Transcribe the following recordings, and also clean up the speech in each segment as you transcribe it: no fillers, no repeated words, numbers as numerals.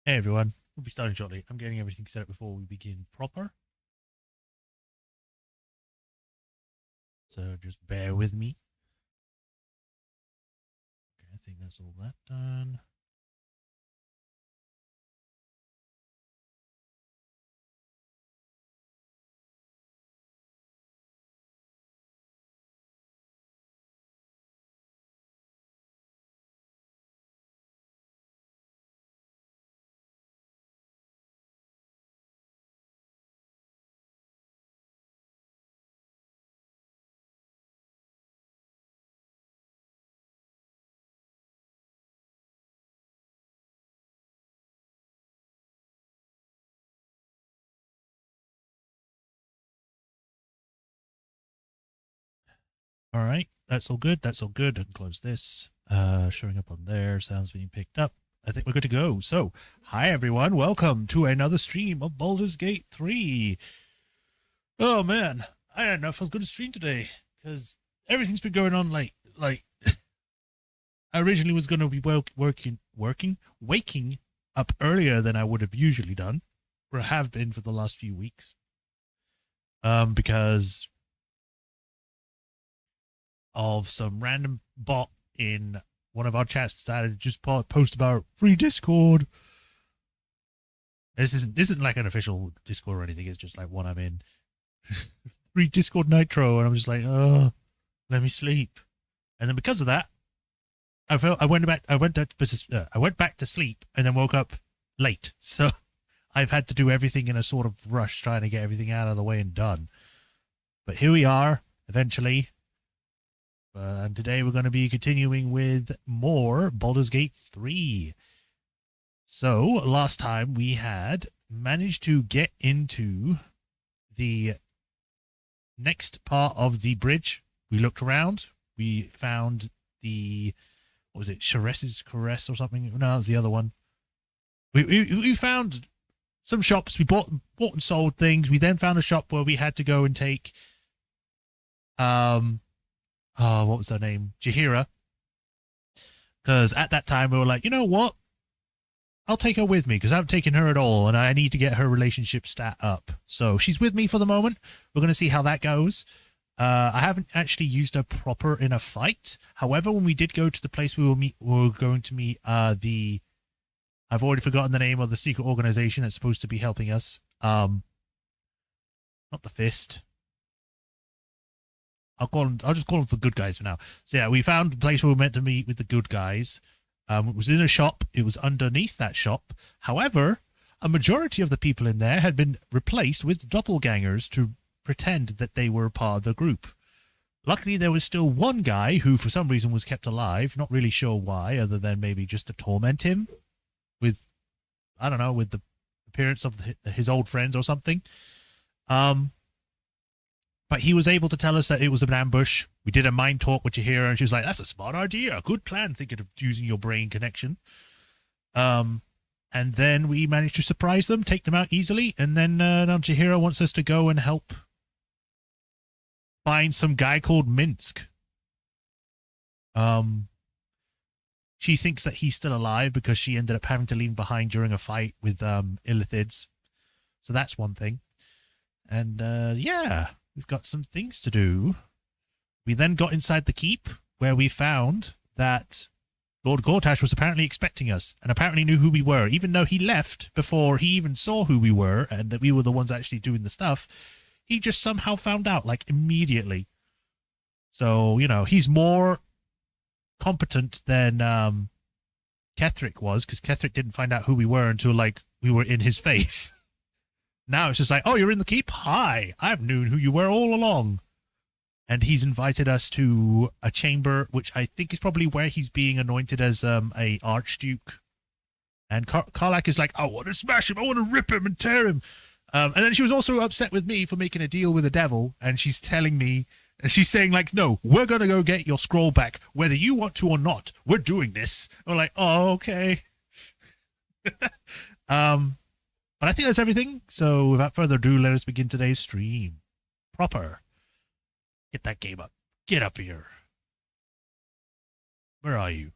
Hey everyone, we'll be starting shortly. I'm getting everything set up before we begin proper. So just bear with me. Okay, I think that's all that done. All right, that's all good. That's all good. I can close this. Showing up on there, sounds being picked up. I think we're good to go. So, hi everyone, welcome to another stream of Baldur's Gate 3. Oh man, I don't know if I was going to stream today because everything's been going on like I originally was going to be waking up earlier than I would have usually done, or have been for the last few weeks. Because of some random bot in one of our chats decided to just post about free Discord. This isn't like an official Discord or anything. It's just like one I'm in. Free Discord Nitro, and I'm just like, oh, let me sleep. And then because of that, I went back to sleep, and then woke up late. So I've had to do everything in a sort of rush, trying to get everything out of the way and done. But here we are, eventually. And today we're going to be continuing with more Baldur's Gate 3. So, last time we had managed to get into the next part of the bridge. We looked around. We found what was it, Chares's Caress or something? No, that was the other one. We found some shops. We bought and sold things. We then found a shop where we had to go and take what was her name? Jaheira. Because at that time we were like, you know what? I'll take her with me because I haven't taken her at all, and I need to get her relationship stat up. So she's with me for the moment. We're going to see how that goes. I haven't actually used her proper in a fight. However, when we did go to the place we were going to meet I've already forgotten the name of the secret organization that's supposed to be helping us. Not the Fist. I'll just call them the good guys for now. So yeah, we found the place where we were meant to meet with the good guys. It was in a shop. It was underneath that shop. However, a majority of the people in there had been replaced with doppelgangers to pretend that they were part of the group. Luckily, there was still one guy who, for some reason, was kept alive. Not really sure why, other than maybe just to torment him with, I don't know, with the appearance of his old friends or something. But he was able to tell us that it was an ambush. We did a mind talk with Jaheira, and she was like, "That's a smart idea, good plan, thinking of using your brain connection." And then we managed to surprise them, take them out easily, and then now Jaheira wants us to go and help find some guy called Minsk. She thinks that he's still alive because she ended up having to leave behind during a fight with Illithids. So that's one thing. And yeah, we've got some things to do. We then got inside the keep, where we found that Lord Gortash was apparently expecting us and apparently knew who we were, even though he left before he even saw who we were and that we were the ones actually doing the stuff. He just somehow found out, like, immediately. So, you know, he's more competent than Ketherick was, because Ketherick didn't find out who we were until, like, we were in his face. Now it's just like, oh, you're in the keep? Hi, I've known who you were all along. And he's invited us to a chamber, which I think is probably where he's being anointed as a archduke. And Karlach is like, I want to smash him, I want to rip him and tear him. And then she was also upset with me for making a deal with the devil, and she's telling me, and she's saying, like, no, we're going to go get your scroll back, whether you want to or not. We're doing this. I'm like, oh, okay. But I think that's everything. So without further ado, let us begin today's stream. Proper. Get that game up. Get up here. Where are you?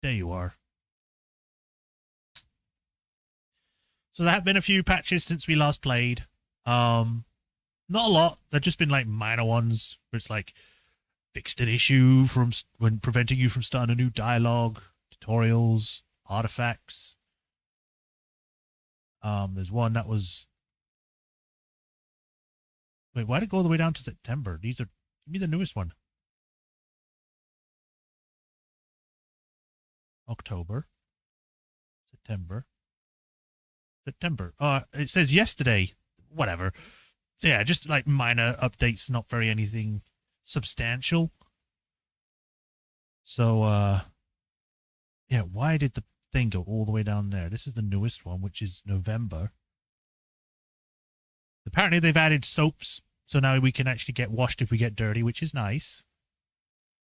There you are. So there have been a few patches since we last played. Not a lot. They've just been like minor ones where it's like fixed an issue from when preventing you from starting a new dialogue, tutorials, artifacts. There's one that was. Wait, why did it go all the way down to September? These are. Give me the newest one. October. September. It says yesterday. Whatever. So yeah, just like minor updates, not very anything substantial. So, yeah, why did the thing go all the way down there? This is the newest one, which is November. Apparently they've added soaps, so now we can actually get washed if we get dirty, which is nice.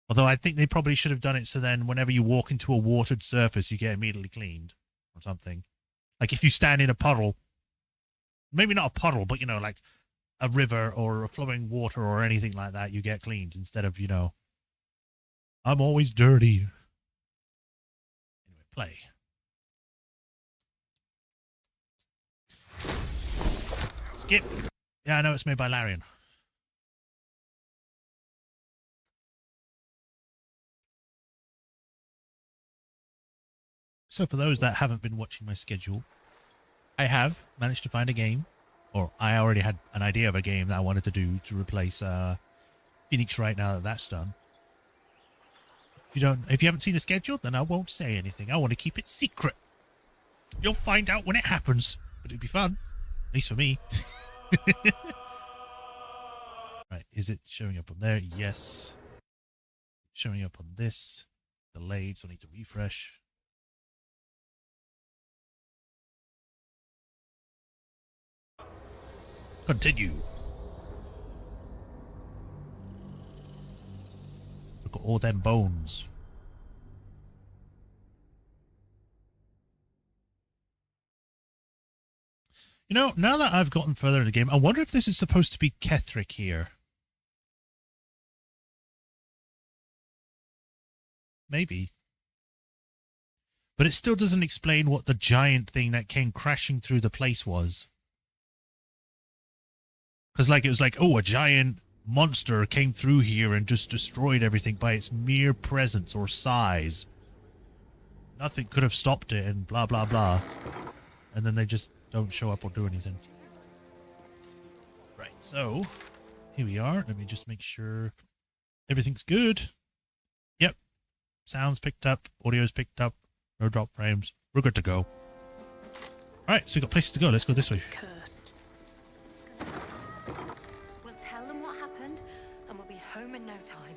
Although I think they probably should have done it so then whenever you walk into a watered surface, you get immediately cleaned or something. Like if you stand in a puddle, maybe not a puddle, but, you know, like a river or a flowing water or anything like that, you get cleaned instead of, you know, I'm always dirty. Anyway, play. Skip. Yeah, I know it's made by Larian. So for those that haven't been watching my schedule, I have managed to find a game, or I already had an idea of a game that I wanted to do to replace Phoenix Wright now that that's done. If you haven't seen the schedule, then I won't say anything. I want to keep it secret. You'll find out when it happens, but it'd be fun, at least for me. Right, is it showing up on there? Yes. Showing up on this. Delayed, so I need to refresh. Continue. Look at all them bones. You know, now that I've gotten further in the game, I wonder if this is supposed to be Ketheric here. Maybe. But it still doesn't explain what the giant thing that came crashing through the place was. Because, like, it was like, oh, a giant monster came through here and just destroyed everything by its mere presence or size. Nothing could have stopped it and blah, blah, blah. And then they just don't show up or do anything. Right, so here we are. Let me just make sure everything's good. Yep. Sounds picked up. Audio's picked up. No drop frames. We're good to go. Alright, so we've got places to go. Let's go this way. Cursed. We'll tell them what happened and we'll be home in no time.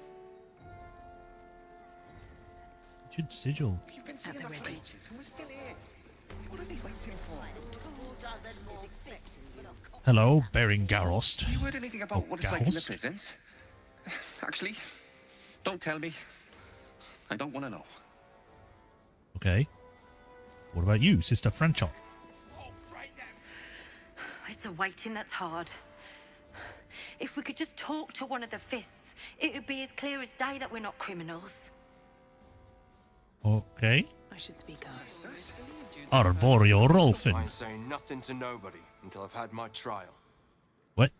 Should sigil. You've been seeing that for ages and we're still here. What are they waiting for? Hello, Bearing Garost. Have you heard anything about what it's like in the prisons? Actually, don't tell me. I don't want to know. Okay. What about you, Sister Franchot? It's a waiting that's hard. If we could just talk to one of the fists, it would be as clear as day that we're not criminals. Okay. I should speak up. Arboreal I Rolfin. ain't saying nothing to nobody until I've had my trial. What?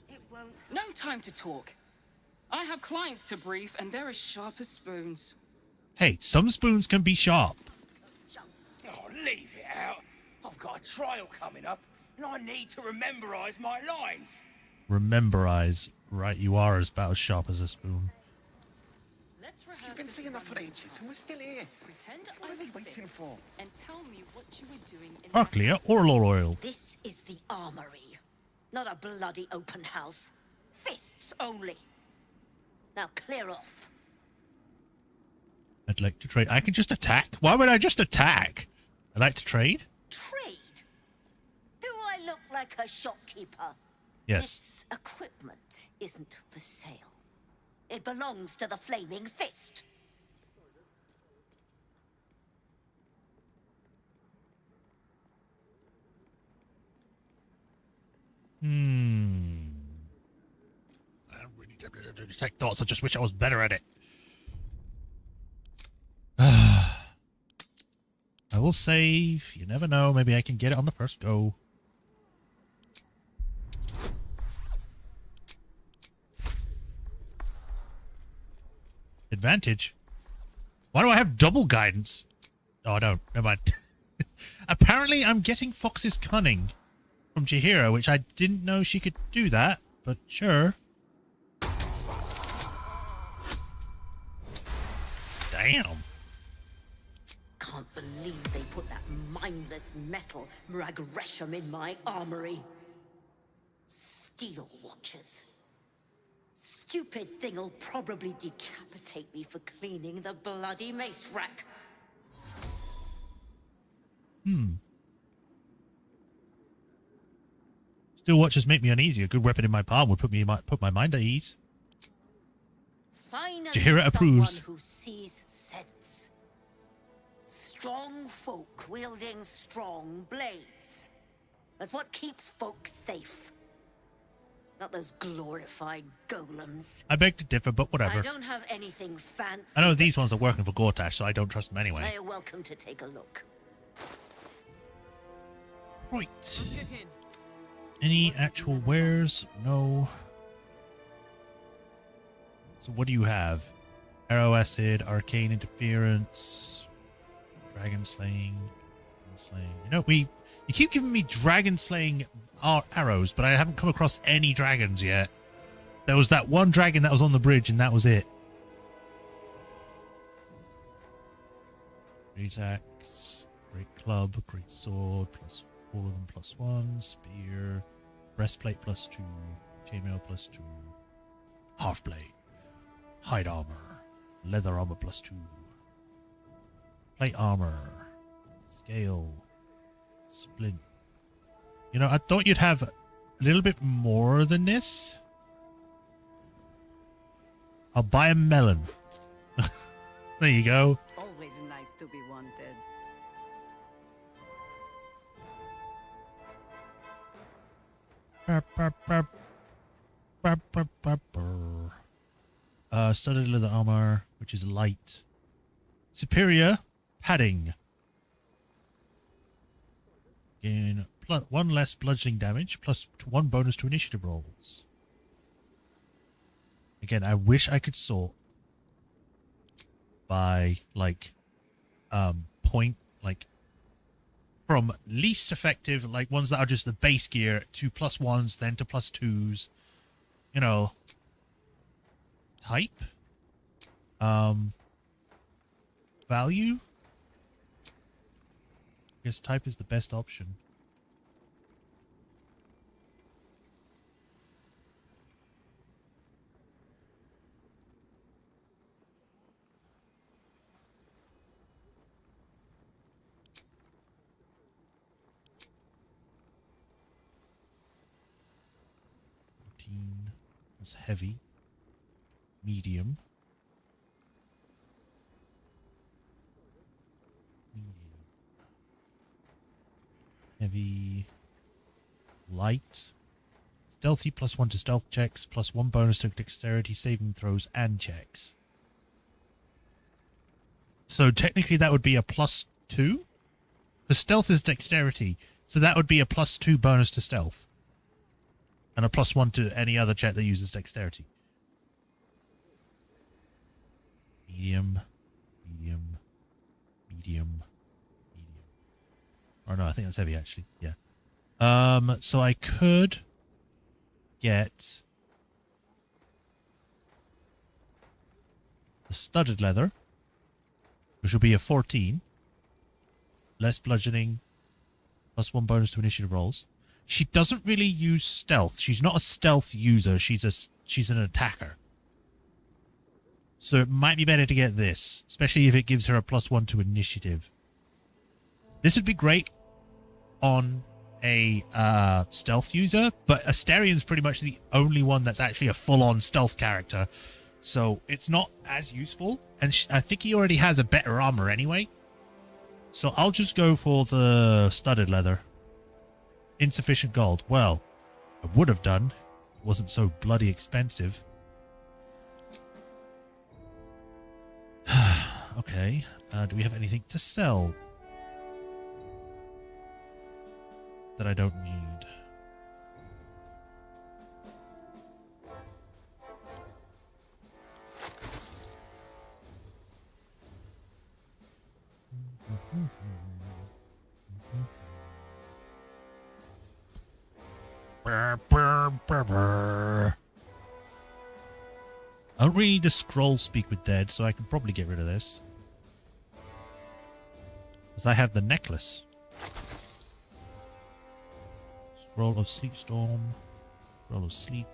It won't. No time to talk. I have clients to brief, and they're as sharp as spoons. Hey, some spoons can be sharp. Oh, leave it out. I've got a trial coming up, and I need to rememberize my lines. Rememberize. Right, you are about as sharp as a spoon. Let's rehearse. You've been seeing that for ages and we're still here. Pretend What are I'm they the waiting fist, for? and tell me what you were doing in Arclea or Oil. This is the armory, not a bloody open house. Fists only. Now clear off. I'd like to trade. I can just attack. Why would I just attack? I'd like to trade. Trade? Do I look like a shopkeeper? Yes. This equipment isn't for sale. It belongs to the Flaming Fist. I don't really detect thoughts. I just wish I was better at it. I will save. You never know. Maybe I can get it on the first go. Advantage? Why do I have double guidance? Oh, I don't. Never mind. Apparently, I'm getting Fox's Cunning from Chihiro, which I didn't know she could do that, but sure. Damn. Can't believe they put that mindless metal Majorshepard in my armory. Steel watchers. Stupid thing'll probably decapitate me for cleaning the bloody mace rack. Steel watches make me uneasy. A good weapon in my palm would put my mind at ease. Finally, Chihiro approves. someone who sees sense. Strong folk wielding strong blades. That's what keeps folk safe. Not those glorified golems. I beg to differ, but whatever. I don't have anything fancy. I know these ones are working for Gortash, so I don't trust them anyway. You're welcome to take a look. Right. Let's get in. Any actual wares? No. So what do you have? Arrow Acid, Arcane Interference, Dragon Slaying. You know, you keep giving me Dragon Slaying arrows, but I haven't come across any dragons yet. There was that one dragon that was on the bridge, and that was it. Great axe, great club, great sword, plus all of them +1, spear, breastplate +2, chainmail +2, half blade, hide armor, leather armor +2, plate armor, scale, splint. You know, I thought you'd have a little bit more than this. I'll buy a melon. There you go. Always nice to be wanted. Studded leather armor, which is light. Superior padding. Gain +1 less bludgeoning damage, +1 bonus to initiative rolls. Again, I wish I could sort by point, from least effective, like ones that are just the base gear, to +1s, then to +2s. You know, type, value. I guess type is the best option. Is heavy, medium, heavy, light, stealthy +1 to stealth checks, +1 bonus to dexterity saving throws and checks. So technically that would be a +2. The stealth is dexterity, so that would be a +2 bonus to stealth. And a +1 to any other check that uses dexterity. Medium, medium, medium, medium. Oh no, I think that's heavy actually. Yeah. So I could get the studded leather, which will be a 14. Less bludgeoning, +1 bonus to initiative rolls. She doesn't really use stealth. She's not a stealth user. She's an attacker. So it might be better to get this, especially if it gives her a +1 to initiative. This would be great on a stealth user, but Asterian's pretty much the only one that's actually a full-on stealth character. So it's not as useful, and I think he already has a better armor anyway. So I'll just go for the studded leather. Insufficient gold. Well, I would have done. It wasn't so bloody expensive. Okay. Do we have anything to sell? that I don't need. Brr, brr, brr, brr. I don't really need to scroll speak with dead, so I can probably get rid of this. Because I have the necklace. Scroll of sleep storm. Scroll of sleep.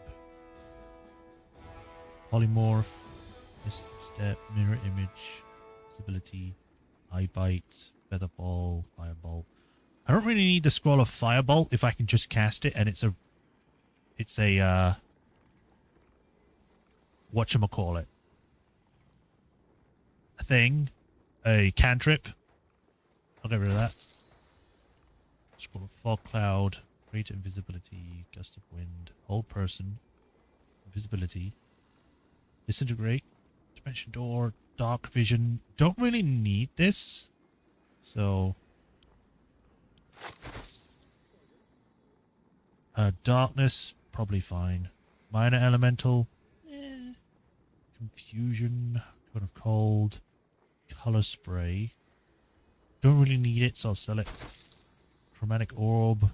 Polymorph. Mist step. Mirror image. Visibility. Eye bite. Featherball. Fireball. I don't really need the scroll of Firebolt if I can just cast it and it's a whatchamacallit. A thing. A cantrip. I'll get rid of that. Scroll of Fog Cloud. Greater invisibility. Gust of wind. Hold person. Invisibility. Disintegrate. Dimension door. Dark vision. Don't really need this. So darkness, probably fine. Minor elemental, confusion, cone of cold, color spray. Don't really need it, so I'll sell it. Chromatic orb.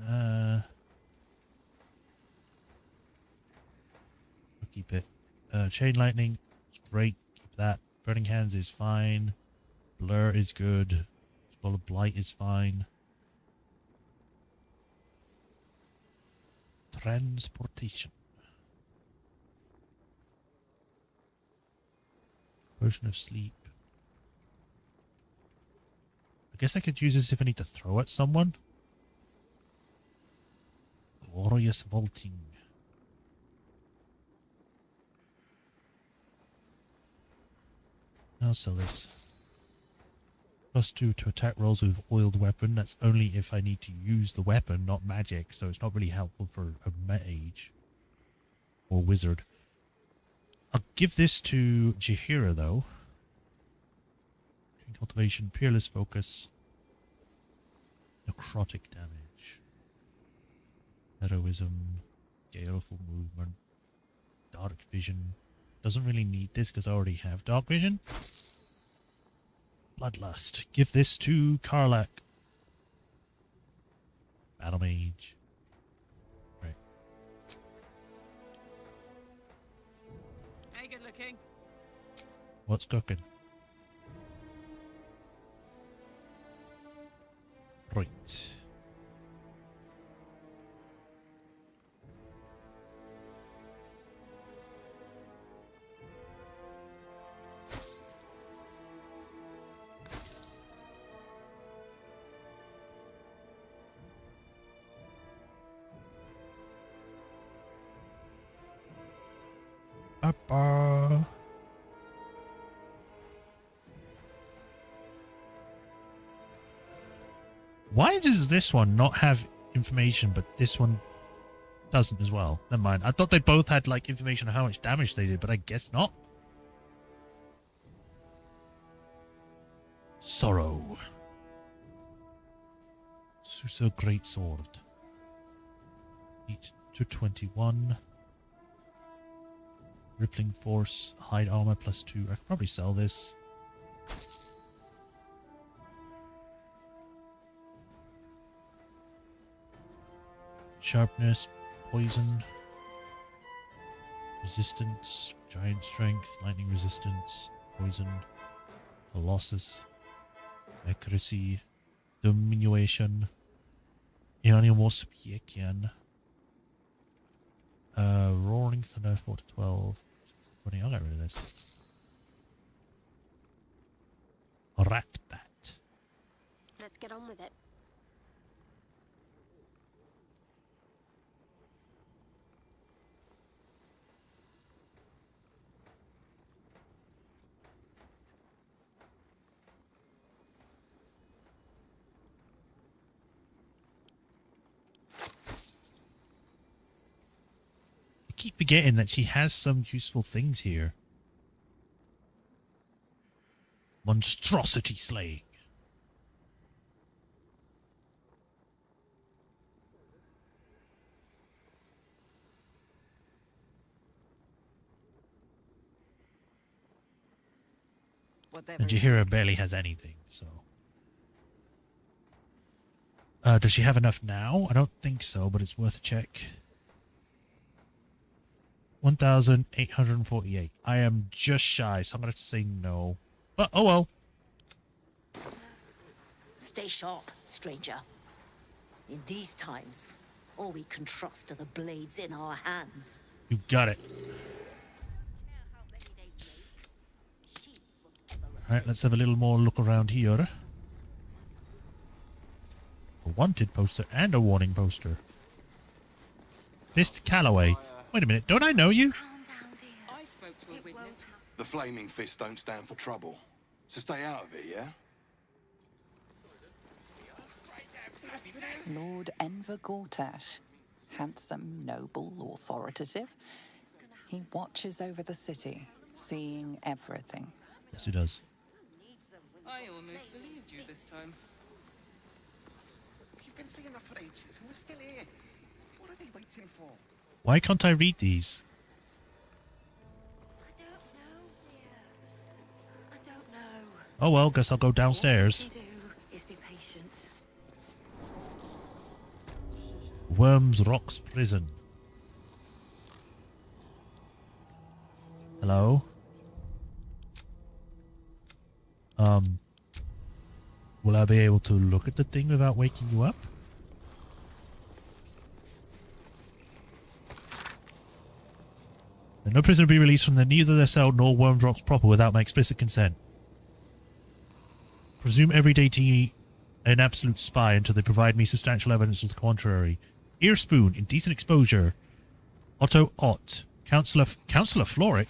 I'll keep it. Chain lightning, it's great. Keep that. Burning hands is fine. Blur is good. Scroll of blight is fine. Transportation. Potion of sleep. I guess I could use this if I need to throw at someone. Glorious vaulting. I'll sell this. +2 to attack rolls with oiled weapon. That's only if I need to use the weapon, not magic, so it's not really helpful for a mage or wizard. I'll give this to Jahira, though. Cultivation, Peerless Focus, Necrotic Damage, Heroism, Baleful Movement, Dark Vision. Doesn't really need this because I already have Dark Vision. Bloodlust. Give this to Karlak. Battle Mage. Right. Hey, good looking. What's cooking? Right. Papa. Why does this one not have information, but this one doesn't as well? Never mind. I thought they both had like information on how much damage they did, but I guess not. Sorrow. Susa Greatsword. 8 to 21. Rippling Force, Hide Armor +2. I could probably sell this. Sharpness, Poison. Resistance, Giant Strength, Lightning Resistance, Poison, Colossus, Accuracy, Diminution, Animos Piekian. Roaring Thunder 4 to 12. I'll get rid of this. Rat Bat. Let's get on with it. I keep forgetting that she has some useful things here. Monstrosity Slaying. Whatever. And Jaheira barely has anything, so. Does she have enough now? I don't think so, but it's worth a check. 1,848. I am just shy, so I'm going to say no. But, oh well. Stay sharp, stranger. In these times, all we can trust are the blades in our hands. You got it. Alright, let's have a little more look around here. A wanted poster and a warning poster. Fist Calloway. Wait a minute, don't I know you? Calm down, dear. I spoke to a It witness. won't happen. The flaming fists don't stand for trouble. So stay out of it, yeah? Lord Enver Gortash. Handsome, noble, authoritative. He watches over the city, seeing everything. Yes, he does. I almost believed you this time. You've been seeing that for ages, and we're still here. What are they waiting for? Why can't I read these? I don't know, dear. I don't know. Oh well, guess I'll go All downstairs. we can do is be patient. Worms Rocks Prison. Hello? Will I be able to look at the thing without waking you up? No prisoner be released from neither their cell nor Worms Rocks proper without my explicit consent. Presume every day to be an absolute spy until they provide me substantial evidence to the contrary. Earspoon, indecent exposure. Otto Ott. Councillor Floric.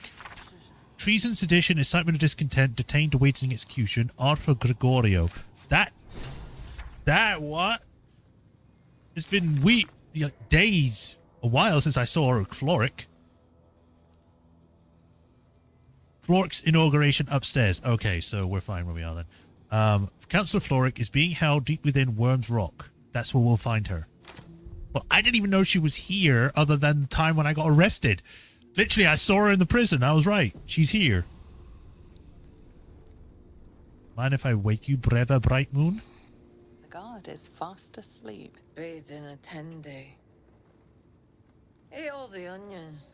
Treason, sedition, incitement of discontent, detained awaiting execution. Arthur Gregorio. That what? It's been days, a while since I saw Floric. Floric's inauguration upstairs. Okay, so we're fine where we are then. Councillor Floric is being held deep within Worms Rock. That's where we'll find her. Well, I didn't even know she was here other than the time when I got arrested. Literally, I saw her in the prison. I was right. She's here. Mind if I wake you, Brother Bright Moon? The guard is fast asleep. Bathed in a tendy. Ate all the onions.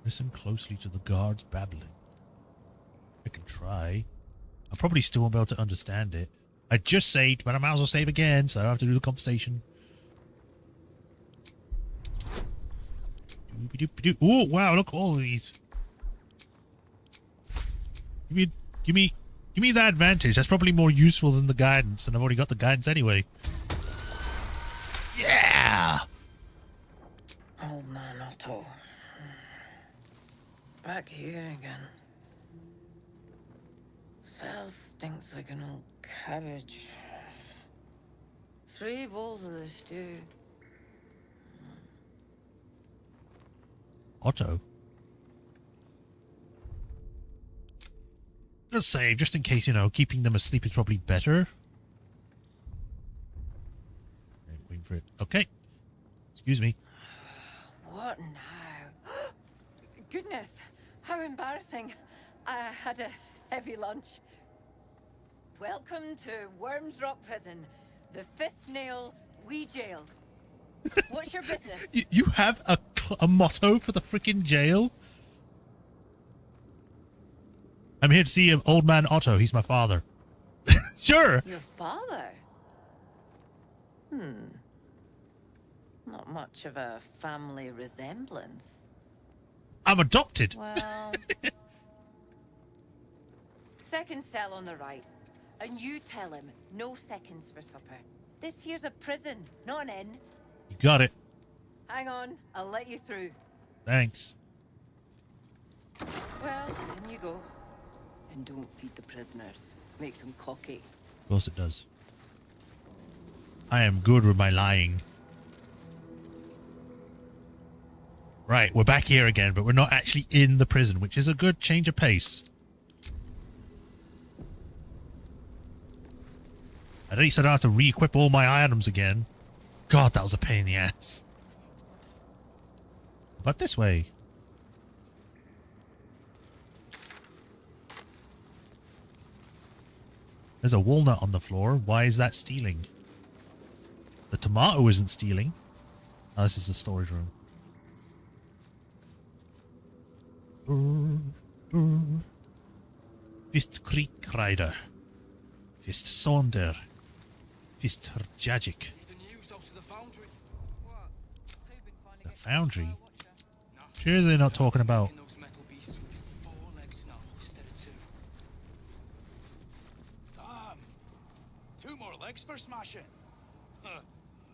Listen closely to the guards babbling. I can try. I probably still won't be able to understand it. I just saved, but I might as well save again, so I don't have to do the conversation. Oh, wow, look at all of these. Give me that advantage. That's probably more useful than the guidance, and I've already got the guidance anyway. Yeah! Old man Otto. Back here again. Cell stinks like an old cabbage. 3 bowls of the stew. Otto? Just save, just in case, keeping them asleep is probably better. Okay, waiting for it. Okay. Excuse me. What now? Goodness, how embarrassing. I had a heavy lunch. Welcome to Worms Rock Prison, the 5th nail, we jail. What's your business? You have a motto for the freaking jail? I'm here to see old man Otto. He's my father. Sure. Your father? Not much of a family resemblance. I'm adopted. Well... Second cell on the right. And you tell him, no seconds for supper. This here's a prison, not an inn. You got it. Hang on, I'll let you through. Thanks. Well, in you go. And don't feed the prisoners. Makes them cocky. Of course it does. I am good with my lying. Right, we're back here again, but we're not actually in the prison, which is a good change of pace. At least I don't have to re-equip all my items again. God, that was a pain in the ass. But this way. There's a walnut on the floor. Why is that stealing? The tomato isn't stealing. Oh, this is the storage room. Fist Kriegkreider. Fist Sonder. Fist Herjagic. The foundry? Sure they're not talking about... Damn! 2 more legs for smashing. I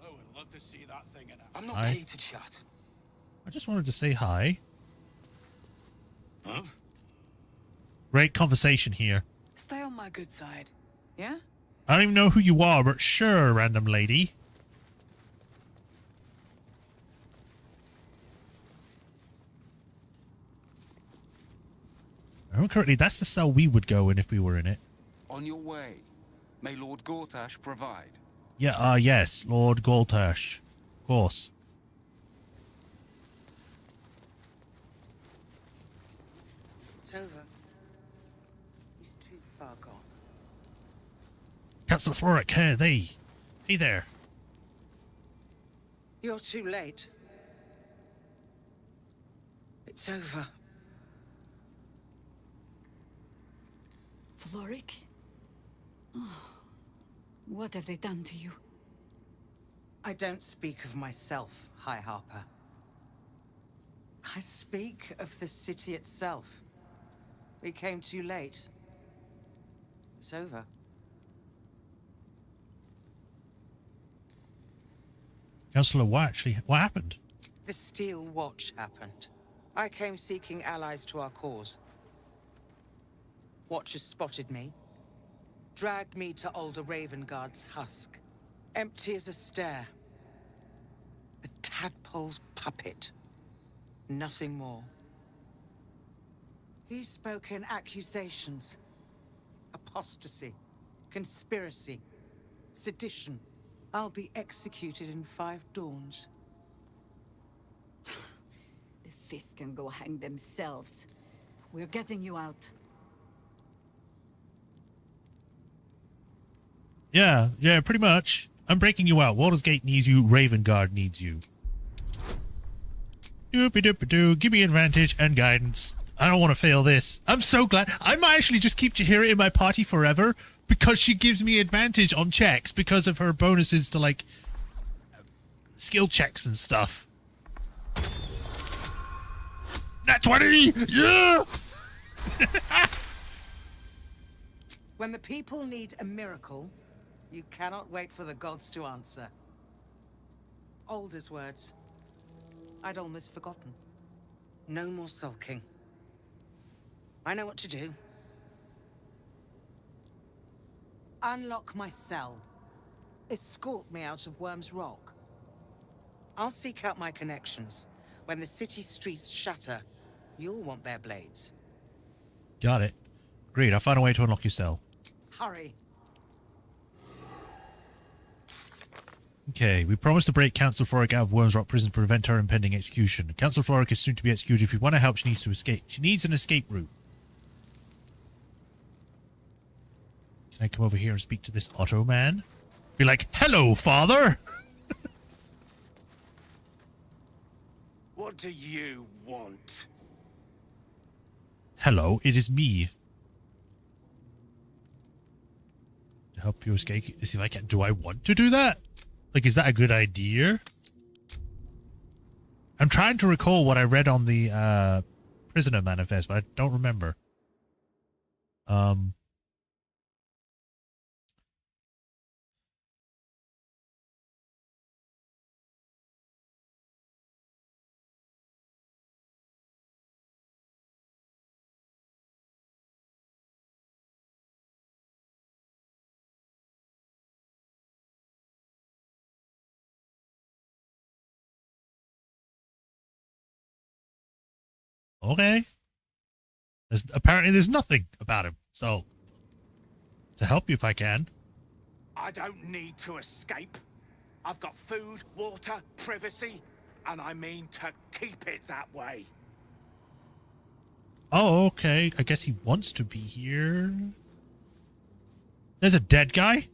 would love to see that thing in it. I'm not Hi. paid to chat. I just wanted to say hi. Huh? Great conversation here. Stay on my good side, yeah? I don't even know who you are, but sure, random lady. I remember correctly, that's the cell we would go in if we were in it. On your way. May Lord Gortash provide. Yeah, yes, Lord Goltash. Of course. It's over. He's too far gone. Councillor Floric, hey there. You're too late. It's over. Floric? Oh, what have they done to you? I don't speak of myself, High Harper. I speak of the city itself. We came too late. It's over. Councillor, what happened? The Steel Watch happened. I came seeking allies to our cause. Watchers spotted me, dragged me to Older Ravengard's husk. Empty as a stare. A tadpole's puppet. Nothing more. He spoke in accusations. Apostasy. Conspiracy. Sedition. I'll be executed in 5 dawns. The Fists can go hang themselves. We're getting you out. Yeah, pretty much. I'm breaking you out. Walder's Gate needs you. Ravengard needs you. Doopy-doopy-doo. Give me advantage and guidance. I don't want to fail this. I'm so glad. I might actually just keep Jaheira in my party forever because she gives me advantage on checks because of her bonuses to, like, skill checks and stuff. Nat 20! Yeah! When the people need a miracle, you cannot wait for the gods to answer. Alder's words. I'd almost forgotten. No more sulking. I know what to do. Unlock my cell. Escort me out of Worm's Rock. I'll seek out my connections. When the city streets shatter, you'll want their blades. Got it. Great, I'll find a way to unlock your cell. Hurry. Okay, we promised to break Council Floric out of Worms Rock Prison to prevent her impending execution. Council Floric is soon to be executed. If you want to help, she needs to escape. She needs an escape route. Can I come over here and speak to this Otto man? Be like, hello, father! What do you want? Hello, it is me. To help you escape. See if I can. Do I want to do that? Like, is that a good idea? I'm trying to recall what I read on the prisoner manifest, but I don't remember. Okay. Apparently there's nothing about him, so to help you if I can. I don't need to escape. I've got food, water, privacy, and I mean to keep it that way. Oh, okay. I guess he wants to be here. There's a dead guy?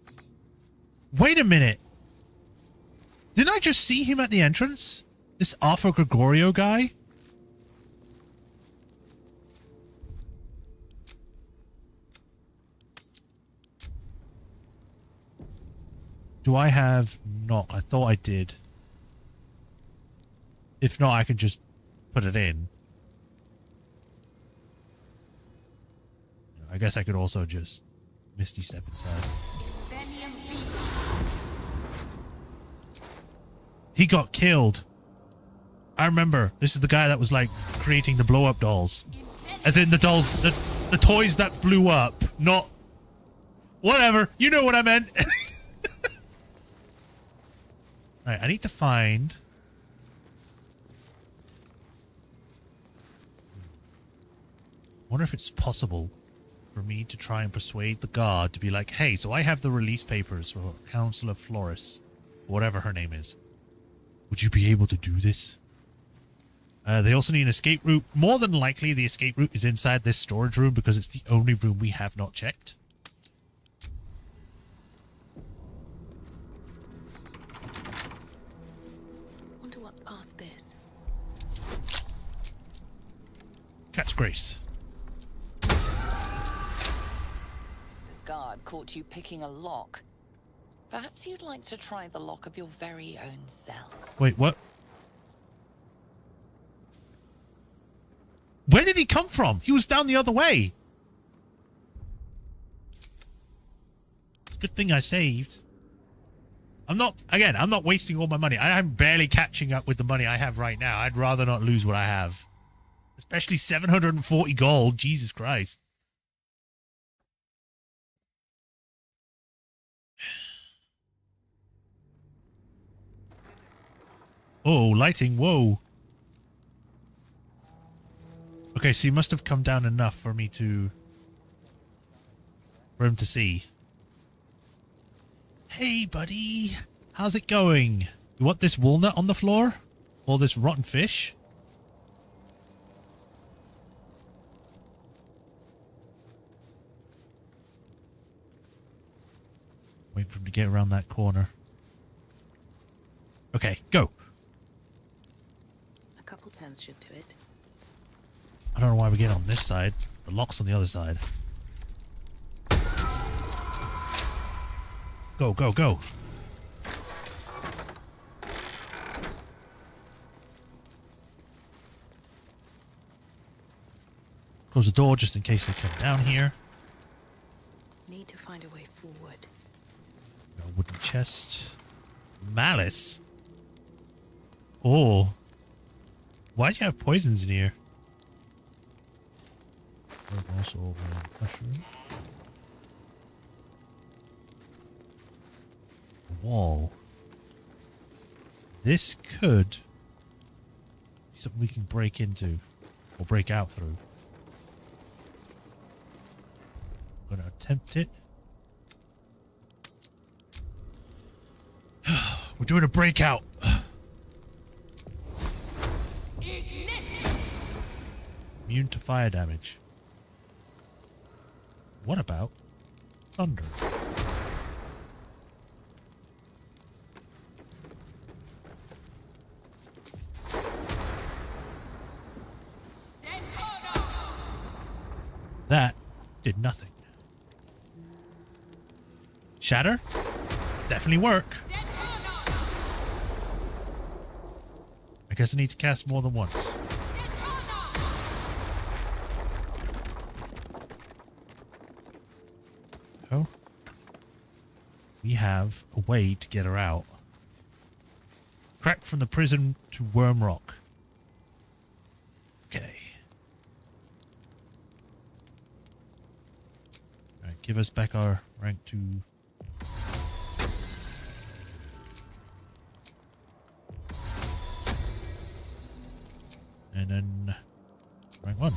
Wait a minute. Didn't I just see him at the entrance? This Arthur Gregorio guy? Do I have not? I thought I did. If not, I can just put it in. I guess I could also just Misty step inside. He got killed. I remember. This is the guy that was like creating the blow up dolls. As in the dolls, the toys that blew up, not whatever. You know what I meant. Alright, I need to find. I wonder if it's possible for me to try and persuade the guard to be like, hey, so I have the release papers for Councillor Flores, whatever her name is. Would you be able to do this? They also need an escape route. More than likely, the escape route is inside this storage room because it's the only room we have not checked. Wonder what's past this. Cat's Grace. This guard caught you picking a lock. Perhaps you'd like to try the lock of your very own cell. Wait, what? Where did he come from? He was down the other way. Good thing I saved. I'm not wasting all my money. I'm barely catching up with the money I have right now. I'd rather not lose what I have. Especially 740 gold. Jesus Christ. Oh, lighting. Whoa. Okay, so he must have come down enough for me to... for him to see. Hey, buddy. How's it going? You want this walnut on the floor? Or this rotten fish? Wait for him to get around that corner. Okay, go. A couple turns should do it. I don't know why we get on this side. The lock's on the other side. Go, go, go. Close the door just in case they come down here. Need to find a way forward. A wooden chest. Malice. Oh. Why'd you have poisons in here? Also mushroom. Wall. This could be something we can break into or break out through. I'm gonna attempt it. We're doing a breakout. Immune to fire damage. What about thunder? That did nothing. Shatter? Definitely work. I guess I need to cast more than once. Oh. We have a way to get her out. Crack from the prison to Worm Rock. Okay. Alright, give us back our rank 2. And then rank 1.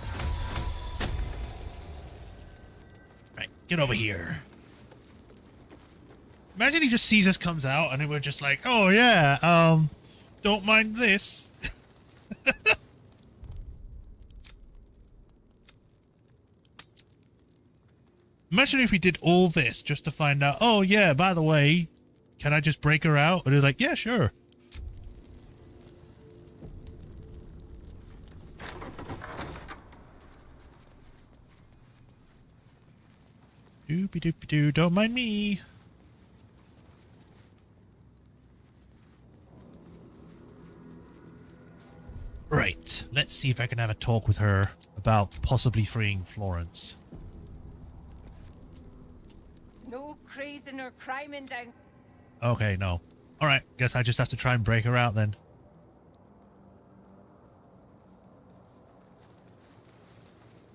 Right, get over here. Imagine he just sees us, comes out, and then we're just like, oh yeah, don't mind this. Imagine if we did all this just to find out, oh yeah, by the way, can I just break her out? And it's like, yeah, sure. Doopy-doopy-doo, don't mind me. Right, let's see if I can have a talk with her about possibly freeing Florence. No crazing or criming down. Okay, no. Alright, guess I just have to try and break her out then.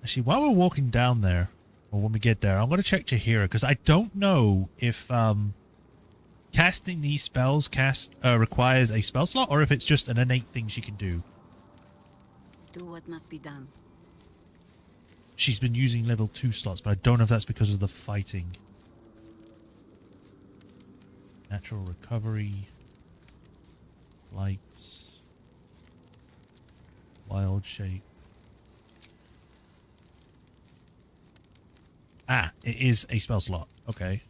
Actually, while we're walking down there, or when we get there, I'm going to check Chihira, because I don't know if casting these spells requires a spell slot, or if it's just an innate thing she can do. Do what must be done. She's been using level 2 slots, but I don't know if that's because of the fighting. Natural recovery. Lights. Wild shape. Ah, it is a spell slot. Okay.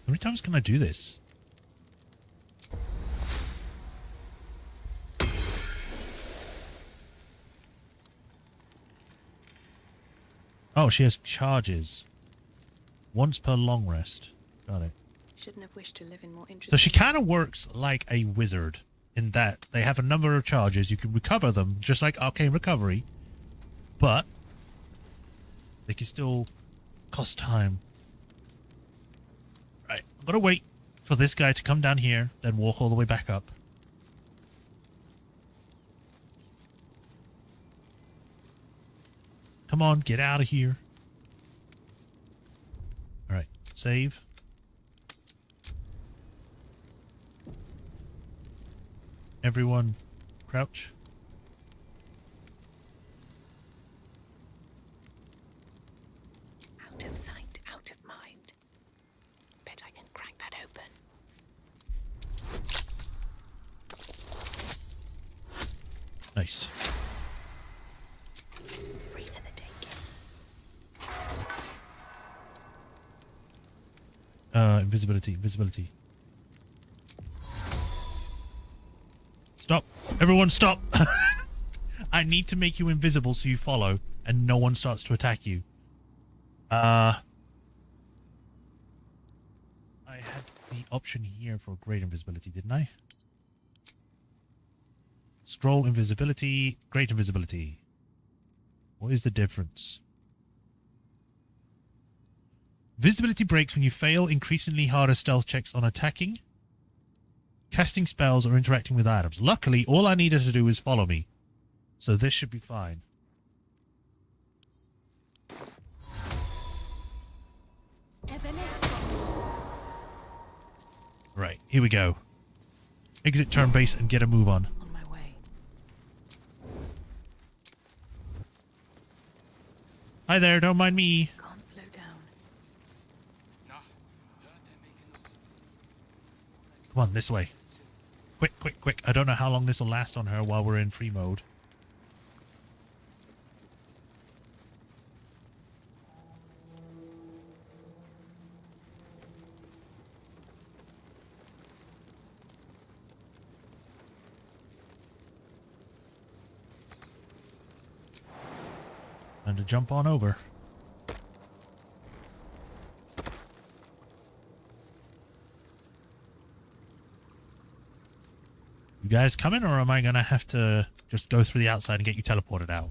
How many times can I do this? Oh, she has charges. Once per long rest. Got it. Shouldn't have wished to live in more interesting. So she kind of works like a wizard in that they have a number of charges. You can recover them just like Arcane Recovery, but they can still cost time. Right, I'm gonna wait for this guy to come down here, then walk all the way back up. Come on, get out of here. Alright, save. Everyone, crouch. Out of sight, out of mind. Bet I can crack that open. Nice. Free for the taking. Invisibility. Stop. Everyone stop. I need to make you invisible so you follow and no one starts to attack you. I had the option here for great invisibility, didn't I? Scroll invisibility, great invisibility. What is the difference? Visibility breaks when you fail increasingly harder stealth checks on attacking, casting spells, or interacting with items. Luckily, all I needed to do is follow me. So this should be fine. Right, here we go. Exit turn base and get a move on. On my way. Hi there, don't mind me. Can't slow down. Come on, this way. Quick. I don't know how long this will last on her while we're in free mode. And to jump on over. You guys coming, or am I going to have to just go through the outside and get you teleported out?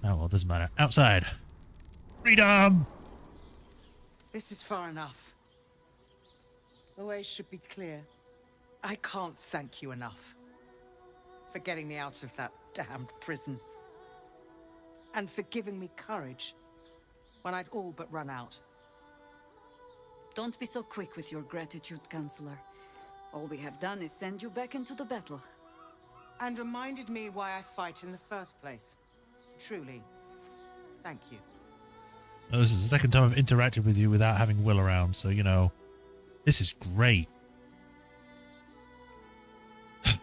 Oh, well, it doesn't matter. Outside. Freedom! This is far enough. The way should be clear. I can't thank you enough for getting me out of that damned prison. And for giving me courage when I'd all but run out. Don't be so quick with your gratitude, Counselor. All we have done is send you back into the battle. And reminded me why I fight in the first place. Truly, thank you. Oh, this is the second time I've interacted with you without having Will around, so, you know. This is great.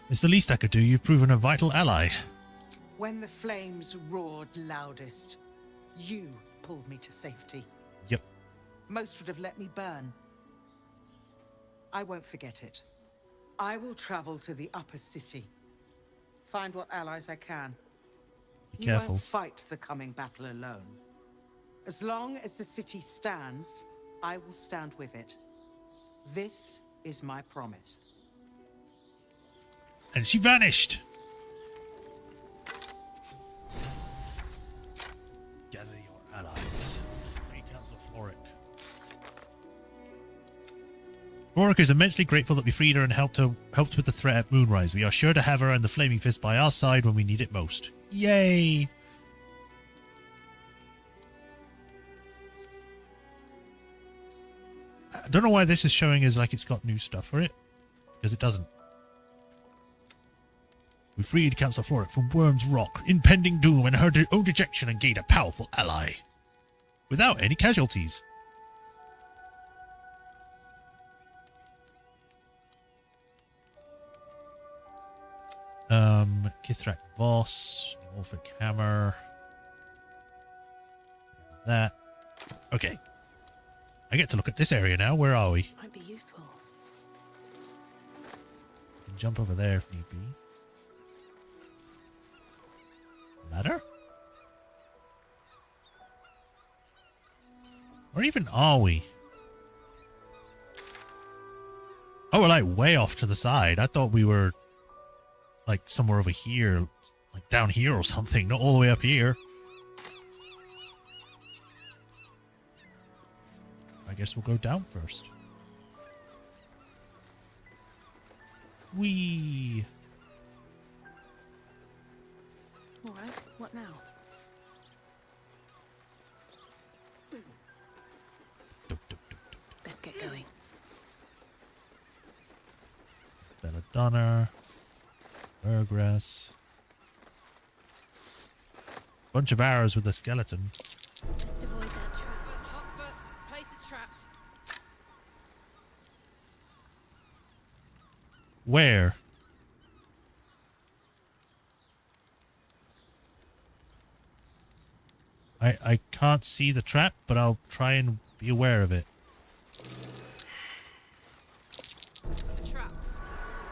It's the least I could do. You've proven a vital ally. When the flames roared loudest, you pulled me to safety. Yep. Most would have let me burn. I won't forget it. I will travel to the upper city. Find what allies I can. Be careful. You won't fight the coming battle alone. As long as the city stands, I will stand with it. This is my promise. And she vanished. Gather your allies. Free Councillor Floric. Floric is immensely grateful that we freed her and helped with the threat at Moonrise. We are sure to have her and the Flaming Fist by our side when we need it most. Yay! I don't know why this is showing as like it's got new stuff for it, because it doesn't. We freed Councillor Floric from Worm's Rock, impending doom, and her own dejection, and gained a powerful ally. Without any casualties. Kithrak Boss, Orphic Hammer. That. Okay. I get to look at this area now. Where are we? Might be useful. I can jump over there if need be. Ladder? Where even are we? Oh, we're like way off to the side. I thought we were like somewhere over here, like down here or something, not all the way up here. I guess we'll go down first. Whee! Alright, what now? Let's get going. Belladonna. Burgrass. Bunch of arrows with a skeleton. Just avoid that trap. Hot foot. Place is trapped. Where? I can't see the trap, but I'll try and be aware of it. A trap.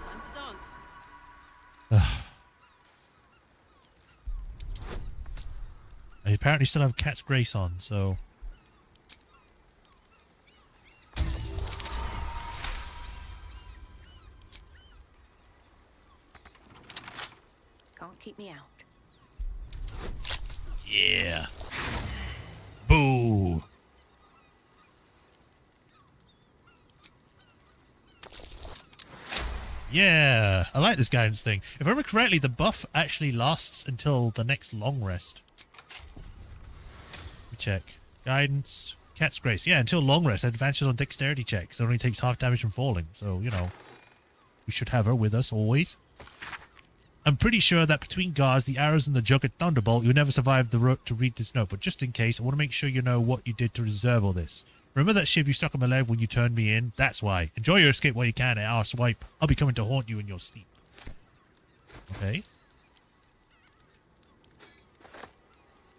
Time to dance. I apparently still have Cat's Grace on, so... Can't keep me out. Yeah. Boo. Yeah. I like this guidance thing. If I remember correctly, the buff actually lasts until the next long rest. Let me check. Guidance. Cat's Grace. Yeah, until long rest. Advances on dexterity checks. It only takes half damage from falling. So, you know, we should have her with us always. I'm pretty sure that between guards, the arrows, and the Juggernaut Thunderbolt, you'll never survive the road to read this note. But just in case, I want to make sure you know what you did to deserve all this. Remember that shiv you stuck on my leg when you turned me in? That's why. Enjoy your escape while you can at our swipe. I'll be coming to haunt you in your sleep. Okay.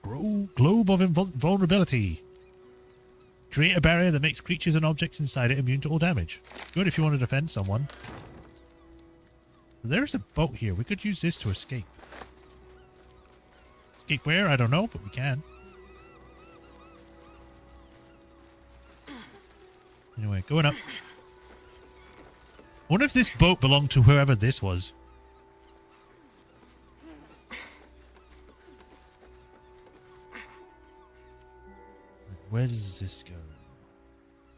Globe of Invulnerability. Create a barrier that makes creatures and objects inside it immune to all damage. Good if you want to defend someone. There's a boat here. We could use this to escape. Escape where? I don't know, but we can. Anyway, going up. I wonder if this boat belonged to whoever this was. Where does this go?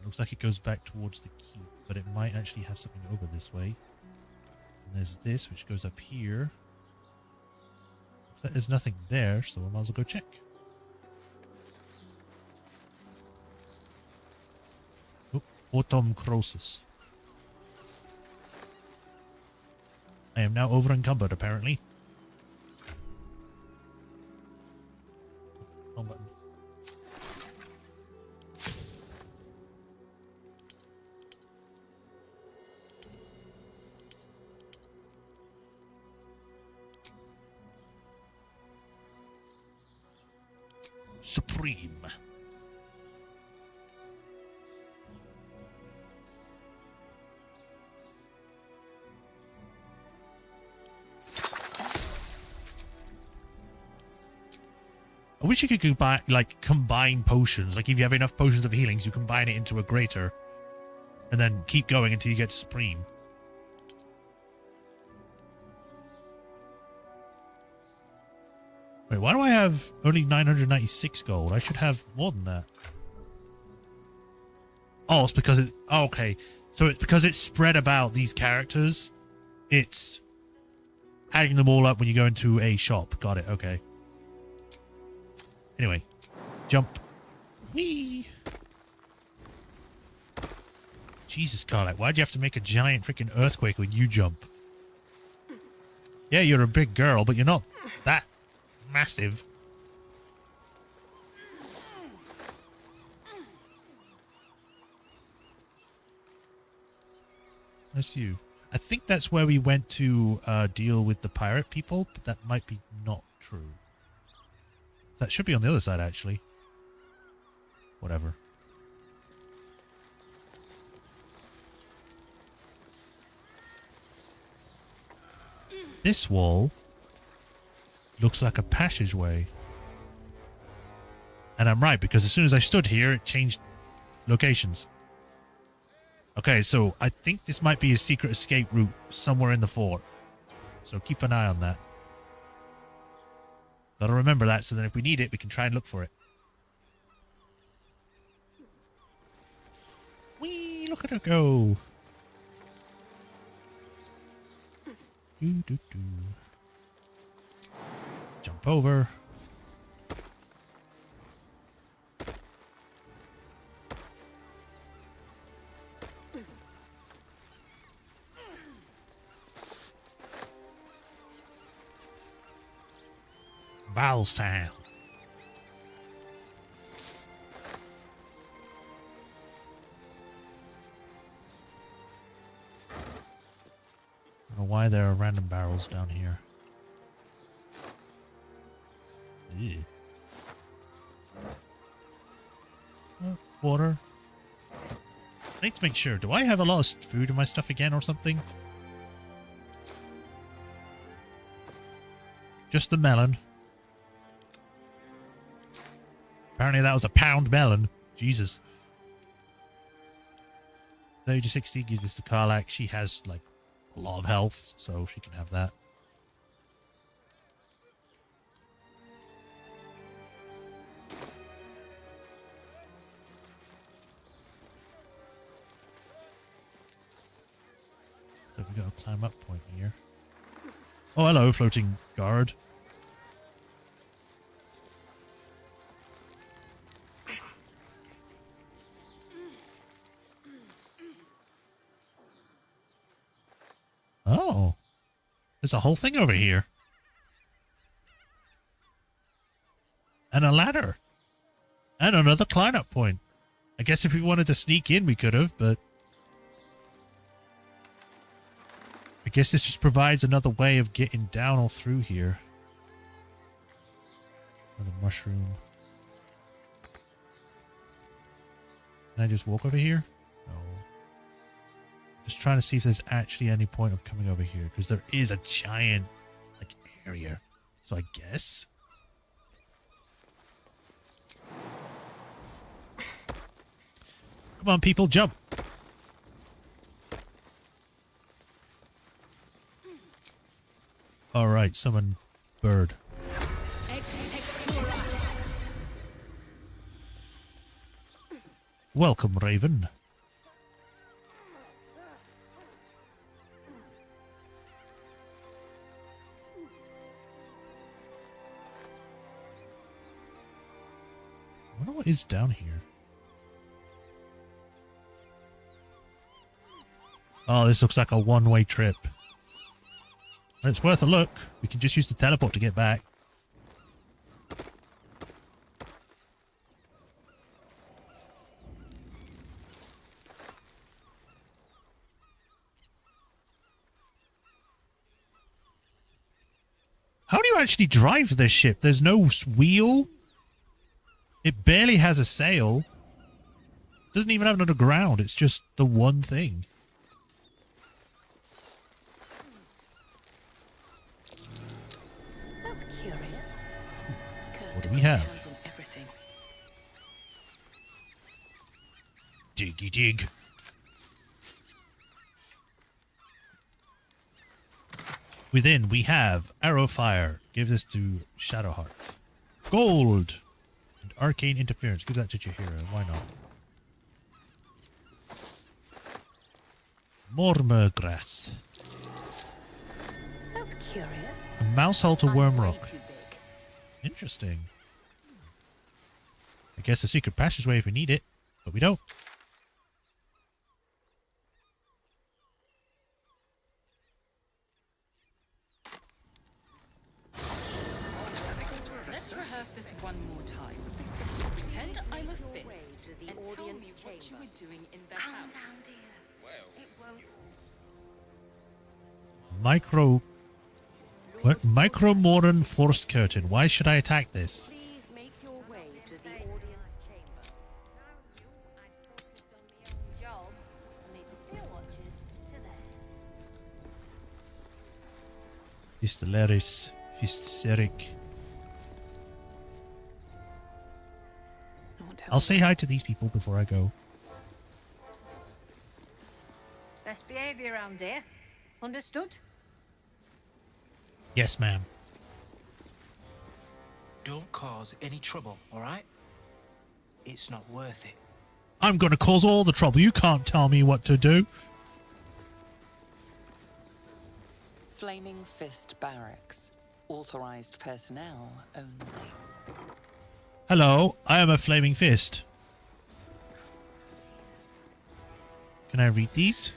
Looks like it goes back towards the keep, but it might actually have something over this way. And there's this, which goes up here. Looks like there's nothing there, so I might as well go check. Oh, Autumn Crosus. I am now over encumbered, apparently. Wrong button. supreme. I wish you could combine potions. Like, if you have enough potions of healings, you combine it into a greater. And then keep going until you get supreme. Wait, why do I have only 996 gold? I should have more than that. Oh, it's because it... Oh, okay. So it's because it's spread about these characters. It's adding them all up when you go into a shop. Got it. Okay. Anyway. Jump. Whee! Jesus, Carlac, why'd you have to make a giant freaking earthquake when you jump? Yeah, you're a big girl, but you're not that massive. That's you. I think that's where we went to deal with the pirate people, but that might be not true. That should be on the other side, actually. Whatever. This wall looks like a passageway. And I'm right, because as soon as I stood here, it changed locations. Okay, so I think this might be a secret escape route somewhere in the fort. So keep an eye on that. Gotta remember that, so that if we need it, we can try and look for it. Whee! Look at her go! Jump over. Balsam. I don't know why there are random barrels down here. Ew. Water. I need to make sure. Do I have a lot of food in my stuff again or something? Just the melon. Apparently that was a pound melon. Jesus. 30 to 60, give this to Karlak. She has, like, a lot of health, so she can have that. So we got a climb up point here. Oh, hello, floating guard. Oh, there's a whole thing over here. And a ladder. And another climb-up point. I guess if we wanted to sneak in, we could have, but... I guess this just provides another way of getting down all through here. Another mushroom. Can I just walk over here? No. Just trying to see if there's actually any point of coming over here, because there is a giant, like, area. So I guess. Come on, people, jump. All right, summon bird. Welcome, Raven. I wonder what is down here. Oh, this looks like a one-way trip. It's worth a look. We can just use the teleport to get back. How do you actually drive this ship? There's no wheel? It barely has a sail. Doesn't even have it underground. It's just the one thing. That's curious. What do we have? Diggy dig. Within, we have Arrow Fire. Give this to Shadowheart. Gold! And Arcane Interference. Give that to Chihiro. Why not? Mormorgrass. That's curious. A mouse hole to Wormrock. Interesting. I guess a secret passageway if we need it, but we don't. Let's rehearse this one more time. Pretend I'm a fist and tell me what you were doing in the house. Calm down, dear. It won't. Micromoran Force Curtain. Why should I attack this? Please make your way to the audience chamber. Job. I'll leave the steel watches to theirs. Fistelaris. Fisteric. I'll say hi to these people before I go. Best behavior around here. Understood? Yes, ma'am. Don't cause any trouble, all right? It's not worth it. I'm going to cause all the trouble. You can't tell me what to do. Flaming Fist Barracks. Authorized personnel only. Hello, I am a Flaming Fist. Can I read these?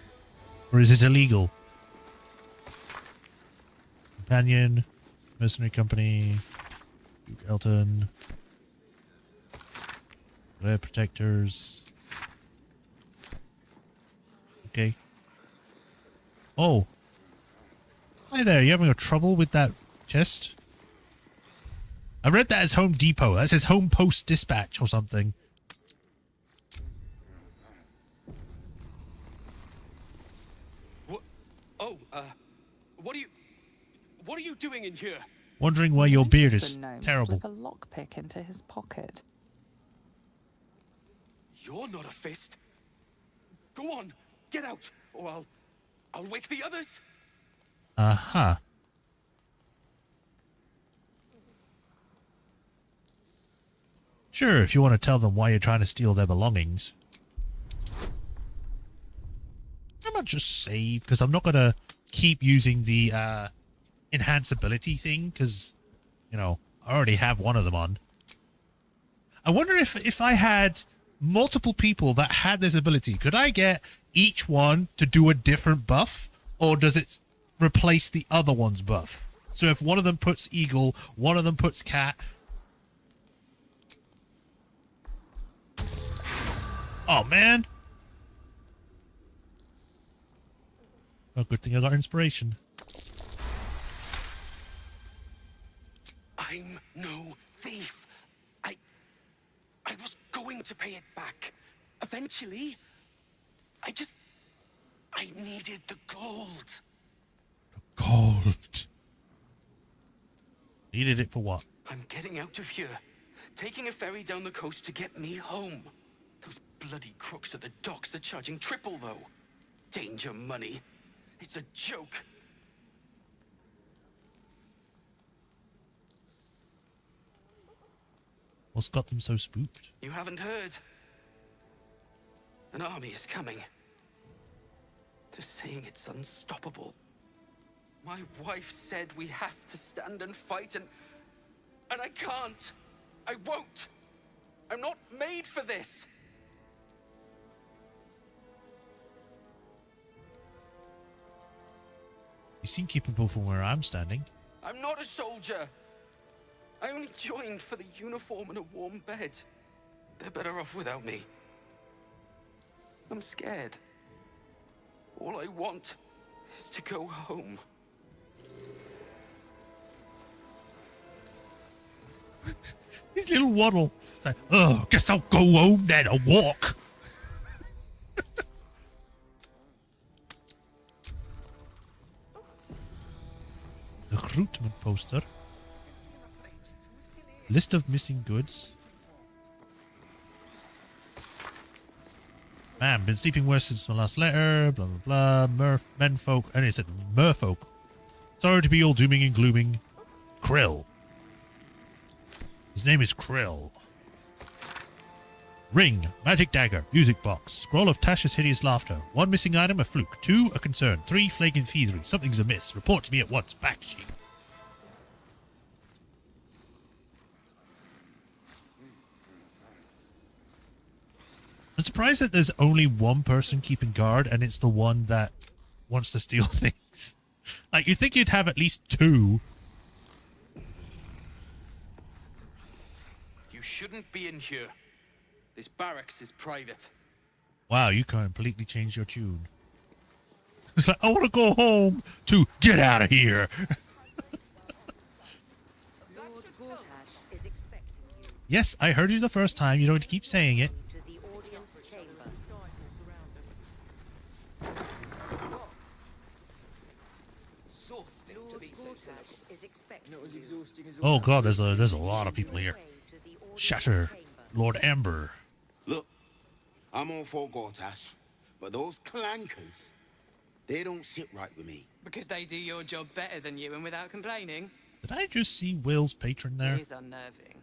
Or is it illegal? Companion, Mercenary Company, Duke Elton, Rare Protectors. Okay. Oh. Hi there, you having a trouble with that chest? I read that as Home Depot. That says Home Post Dispatch or something. What? Oh, what are you doing in here? Wondering why your beard Noticed is the gnome terrible. Slip a lockpick into his pocket. You're not a fist. Go on, get out, or I'll wake the others. Uh-huh. Sure, if you want to tell them why you're trying to steal their belongings. I might just save, because I'm not going to keep using the enhance ability thing, because, you know, I already have one of them on. I wonder if I had multiple people that had this ability, could I get each one to do a different buff, or does it replace the other one's buff? So if one of them puts eagle, one of them puts cat. Oh, man. Oh, good thing I got inspiration. I'm no thief. I was going to pay it back. Eventually. I needed the gold. Gold. Needed it for what? I'm getting out of here. Taking a ferry down the coast to get me home. Those bloody crooks at the docks are charging triple, though. Danger money. It's a joke. What's got them so spooked? You haven't heard? An army is coming. They're saying it's unstoppable. My wife said we have to stand and fight, and I can't. I won't. I'm not made for this. You seem capable from where I'm standing. I'm not a soldier. I only joined for the uniform and a warm bed. They're better off without me. I'm scared. All I want is to go home. His little waddle. It's like, oh, guess I'll go home then. I'll walk. Recruitment poster. List of missing goods. Man, been sleeping worse since my last letter. Blah, blah, blah. Menfolk. And it said merfolk. Sorry to be all dooming and glooming. Krill. His name is Krill. Ring. Magic dagger. Music box. Scroll of Tasha's hideous laughter. 1 missing item, a fluke. 2, a concern. 3, flagrant thievery. Something's amiss. Report to me at once. Backsheet. I'm surprised that there's only one person keeping guard, and it's the one that wants to steal things. Like, you'd think you'd have at least 2. You shouldn't be in here. This barracks is private. Wow, you completely changed your tune. It's like, I want to go home, to get out of here. Lord Gortash is expecting you Yes, I heard you the first time. You don't have to keep saying it. to the audience chamber. Lord Gortash is expecting you. Oh god, there's a lot of people here. Shatter, Lord Amber. Look, I'm all for Gortash, but those clankers, they don't sit right with me. Because they do your job better than you and without complaining. Did I just see Will's patron there? It is unnerving.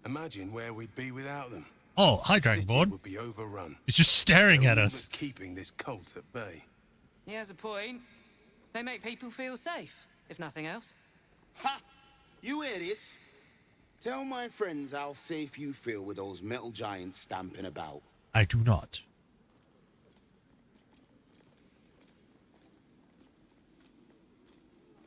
Imagine where we'd be without them. Oh, hi, The city Dragonborn. would be overrun. It's just staring at They're all us. that's keeping this cult at bay. He has a point. They make people feel safe, if nothing else. Ha! You hear this? Tell my friends how safe you feel with those metal giants stamping about. I do not.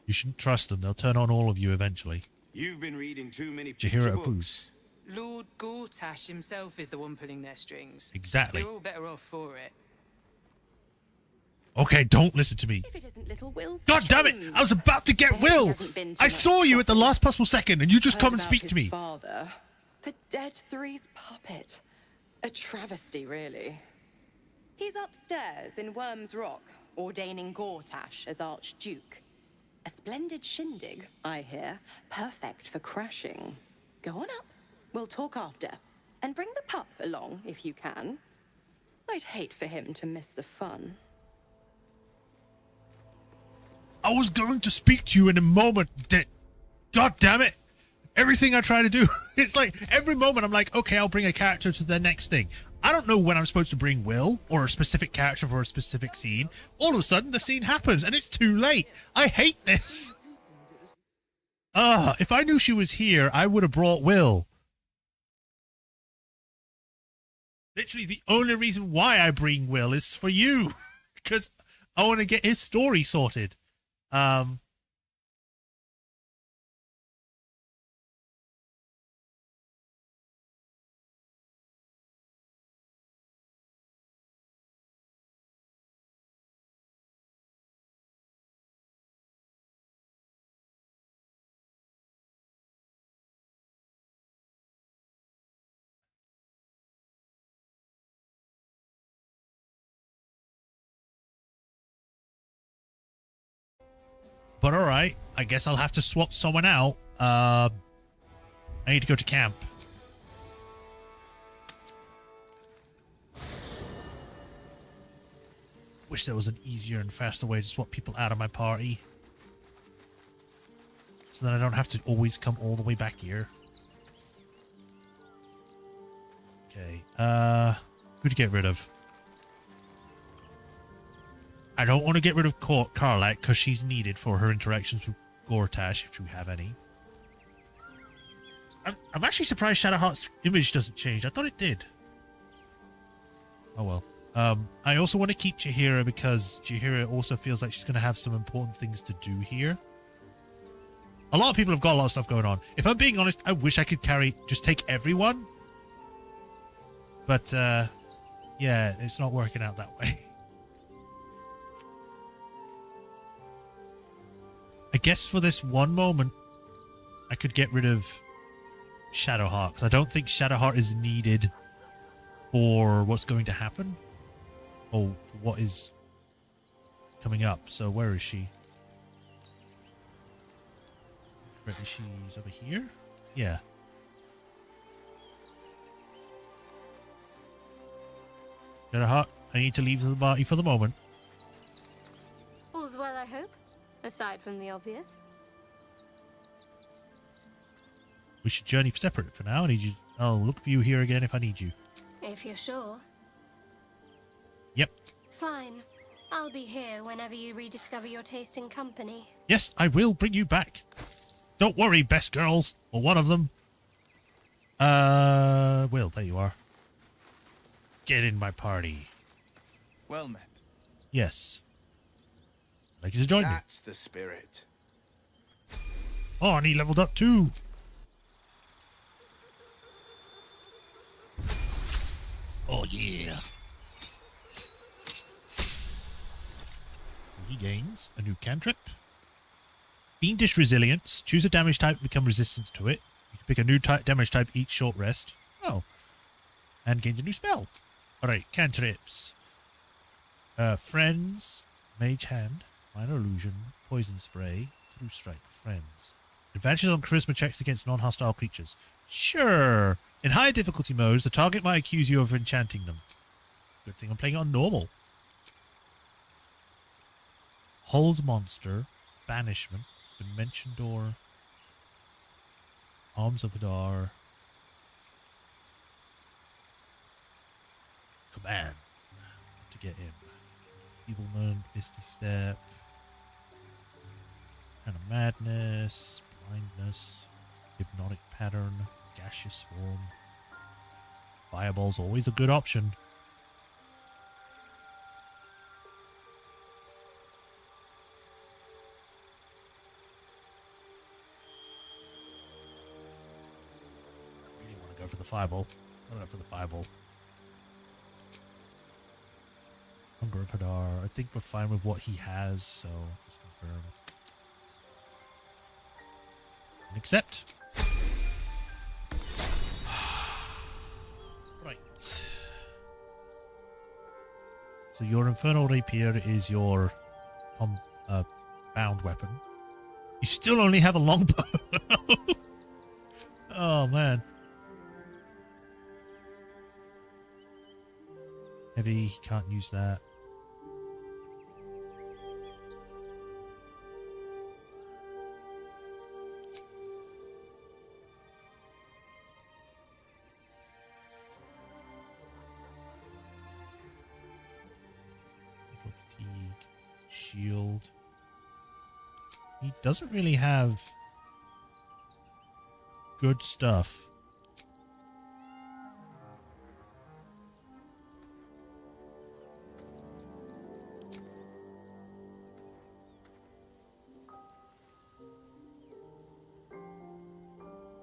You shouldn't trust them. They'll turn on all of you eventually. You've been reading too many Did you hear picture it, books. Booze? Lord Gortash himself is the one pulling their strings. Exactly. You're all better off for it. Okay, don't listen to me. If it isn't little Will's God damn it! I was about to get Will! I saw you at the last possible second and you just come and speak to me. Father, the dead three's puppet. A travesty, really. He's upstairs in Worm's Rock, ordaining Gortash as Archduke. A splendid shindig, I hear. Perfect for crashing. Go on up. We'll talk after. And bring the pup along, if you can. I'd hate for him to miss the fun. I was going to speak to you in a moment. God damn it. Everything I try to do, it's like every moment I'm like, okay, I'll bring a character to the next thing. I don't know when I'm supposed to bring Will or a specific character for a specific scene. All of a sudden, the scene happens and it's too late. I hate this. If I knew she was here, I would have brought Will. Literally, the only reason why I bring Will is for you. Because I want to get his story sorted. But alright, I guess I'll have to swap someone out. I need to go to camp. Wish there was an easier and faster way to swap people out of my party. So that I don't have to always come all the way back here. Okay, who to get rid of? I don't want to get rid of Carlac because she's needed for her interactions with Gortash, if you have any. I'm actually surprised Shadowheart's image doesn't change. I thought it did. Oh well. I also want to keep Chihira because Chihira also feels like she's going to have some important things to do here. A lot of people have got a lot of stuff going on. If I'm being honest, I wish I could just take everyone. But, yeah, it's not working out that way. I guess for this one moment, I could get rid of Shadowheart, because I don't think Shadowheart is needed for what's going to happen. Or for what is coming up. So where is she? She's over here? Yeah. Shadowheart, I need to leave the party for the moment. All's well, I hope, aside from the obvious. We should journey separate for now. I need you. I'll look for you here again if I need you. If you're sure. Yep. Fine. I'll be here whenever you rediscover your taste in company. Yes, I will bring you back. Don't worry, best girls, or one of them. Will, there you are. Get in my party. Well met. Yes. I'd like you to join me. That's the spirit. Oh, and he leveled up too. Oh, yeah. He gains a new cantrip. Fiendish Resilience. Choose a damage type, become resistant to it. You can pick a new damage type each short rest. Oh. And gains a new spell. Alright, cantrips. Friends. Mage Hand. Minor Illusion. Poison Spray. True Strike. Friends. Advantages on charisma checks against non-hostile creatures. Sure. In higher difficulty modes, the target might accuse you of enchanting them. Good thing I'm playing on normal. Hold Monster. Banishment. Dimension Door. Arms of Hadar. Command. To get in. Evilment. Misty Step. Kind of Madness. Blindness. Hypnotic Pattern. Gaseous Form. Fireball's always a good option. Really want to go for the fireball. I'm going for the fireball. Hunger of Hadar. I think we're fine with what he has, so just confirm. And accept. Right. So your Infernal Rapier is your bound weapon. You still only have a longbow. Oh, man. Heavy, he can't use that. Shield. He doesn't really have good stuff.